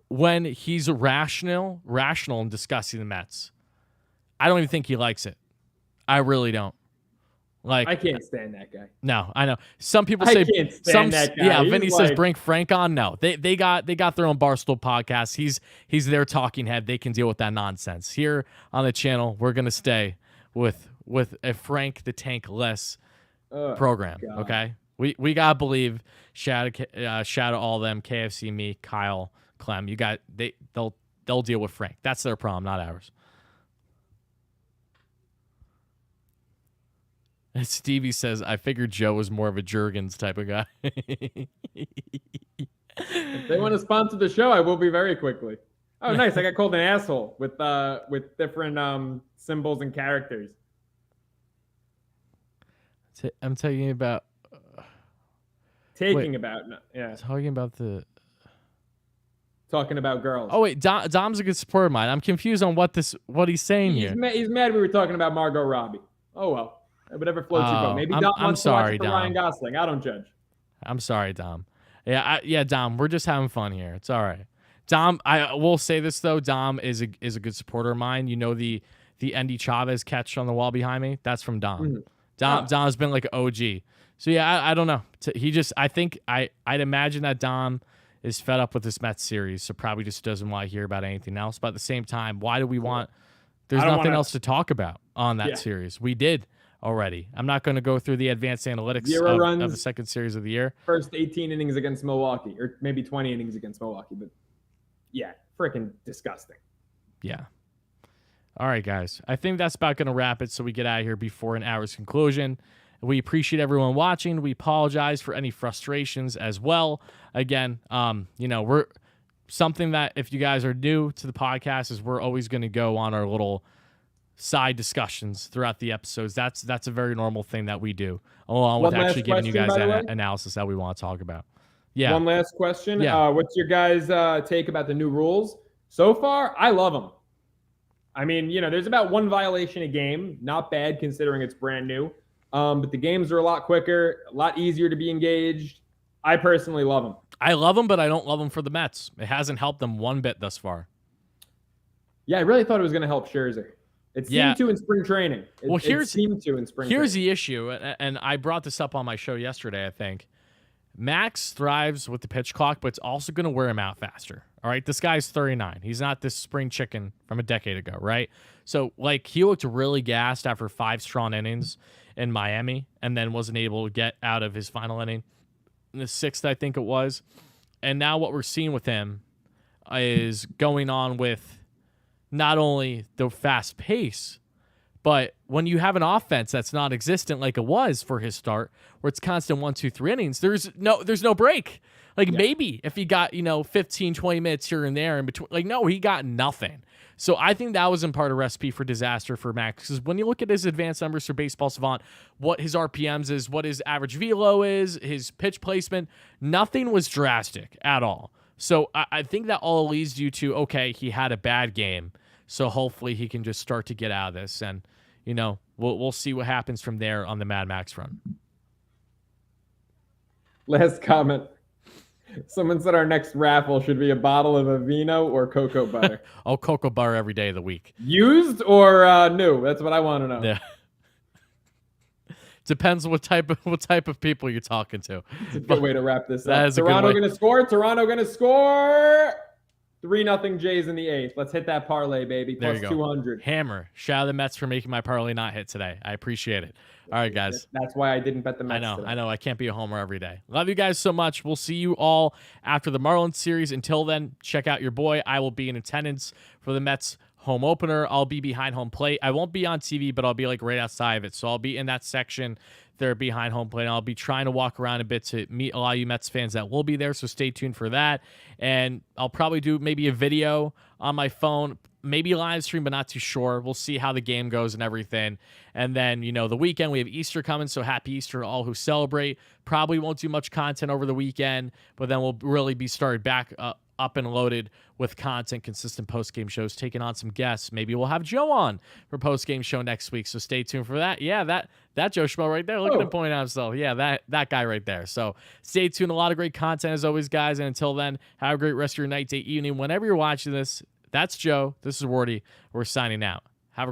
when he's rational in discussing the Mets, I don't even think he likes it. I really don't. Like, I can't stand that guy. No, I know. Some people say can't stand that guy. Yeah, Vinny says bring Frank on. No, they got their own Barstool podcast. He's their talking head. They can deal with that nonsense. Here on the channel, we're gonna stay with a Frank the Tank less program. God. Okay, we gotta believe. Shout out all them, KFC, me, Kyle, Clem. They'll deal with Frank. That's their problem, not ours. Stevie says, I figured Joe was more of a Jurgens type of guy. If they want to sponsor the show, I will be very quickly. Oh, nice. I got called an asshole with different symbols and characters. I'm talking about... Talking about girls. Oh, wait. Dom's a good supporter of mine. I'm confused on what he's saying here. He's mad we were talking about Margot Robbie. Oh, well. Whatever floats your boat. Maybe Dom wants to watch it for Ryan Gosling. I don't judge. I'm sorry, Dom. Yeah, Dom, we're just having fun here. It's all right. Dom, I will say this though, Dom is a good supporter of mine. You know the Andy Chavez catch on the wall behind me? That's from Dom. Dom has been like an OG. So yeah, I don't know. I think I'd imagine that Dom is fed up with this Mets series, so probably just doesn't want to hear about anything else. But at the same time, why do we want? There's nothing else to talk about on that series. We did already. I'm not going to go through the advanced analytics of the second series of the year. First 18 innings against Milwaukee, or maybe 20 innings against Milwaukee, but yeah, freaking disgusting. Yeah. All right, guys. I think that's about going to wrap it so we get out of here before an hour's conclusion. We appreciate everyone watching. We apologize for any frustrations as well. Again, we're something that if you guys are new to the podcast is we're always going to go on our little side discussions throughout the episodes. That's a very normal thing that we do, along with actually giving you guys that analysis that we want to talk about. Yeah. One last question. Yeah. What's your guys' take about the new rules? So far, I love them. I mean, there's about one violation a game. Not bad considering it's brand new. But the games are a lot quicker, a lot easier to be engaged. I personally love them. I love them, but I don't love them for the Mets. It hasn't helped them one bit thus far. Yeah, I really thought it was going to help Scherzer. It seemed to in spring training. Here's the issue, and I brought this up on my show yesterday, I think. Max thrives with the pitch clock, but it's also going to wear him out faster. All right, this guy's 39. He's not this spring chicken from a decade ago, right? So, he looked really gassed after 5 strong innings in Miami and then wasn't able to get out of his final inning in the 6th, I think it was. And now what we're seeing with him is going on with not only the fast pace, but when you have an offense that's non-existent like it was for his start, where it's constant 1, 2, 3 innings, there's no break. Maybe if he got, 15, 20 minutes here and there in between, no, he got nothing. So I think that was in part a recipe for disaster for Max, because when you look at his advanced numbers for Baseball Savant, what his RPMs is, what his average velo is, his pitch placement, nothing was drastic at all. So I think that all leads you to, okay, he had a bad game, so hopefully he can just start to get out of this, and we'll see what happens from there on the Mad Max front. Last comment. Someone said our next raffle should be a bottle of Aveeno or cocoa butter. Oh, cocoa butter every day of the week. Used or new? That's what I want to know. Yeah. Depends on what type of people you're talking to. It's a good way to wrap this up. Toronto going to score. Toronto going to score. 3-0 Jays in the 8th. Let's hit that parlay, baby. Plus 200. Hammer. Shout out to the Mets for making my parlay not hit today. I appreciate it. All right, guys. That's why I didn't bet the Mets I know. I can't be a homer every day. Love you guys so much. We'll see you all after the Marlins series. Until then, check out your boy. I will be in attendance for the Mets home opener. I'll be behind home plate. I won't be on TV, but I'll be right outside of it. So I'll be in that section there behind home plate. And I'll be trying to walk around a bit to meet a lot of you Mets fans that will be there. So stay tuned for that. And I'll probably do maybe a video on my phone, maybe live stream, but not too sure. We'll see how the game goes and everything. And then, the weekend, we have Easter coming, so happy Easter to all who celebrate. Probably won't do much content over the weekend, but then we'll really be started back up and loaded with content, consistent post-game shows, taking on some guests. Maybe we'll have Joe on for post-game show next week, so stay tuned for that. Yeah, that Joe Schmo right there. Look at him pointing out himself. Yeah, that guy right there. So stay tuned. A lot of great content as always, guys. And until then, have a great rest of your night, day, evening, whenever you're watching this. That's Joe. This is Wardy. We're signing out.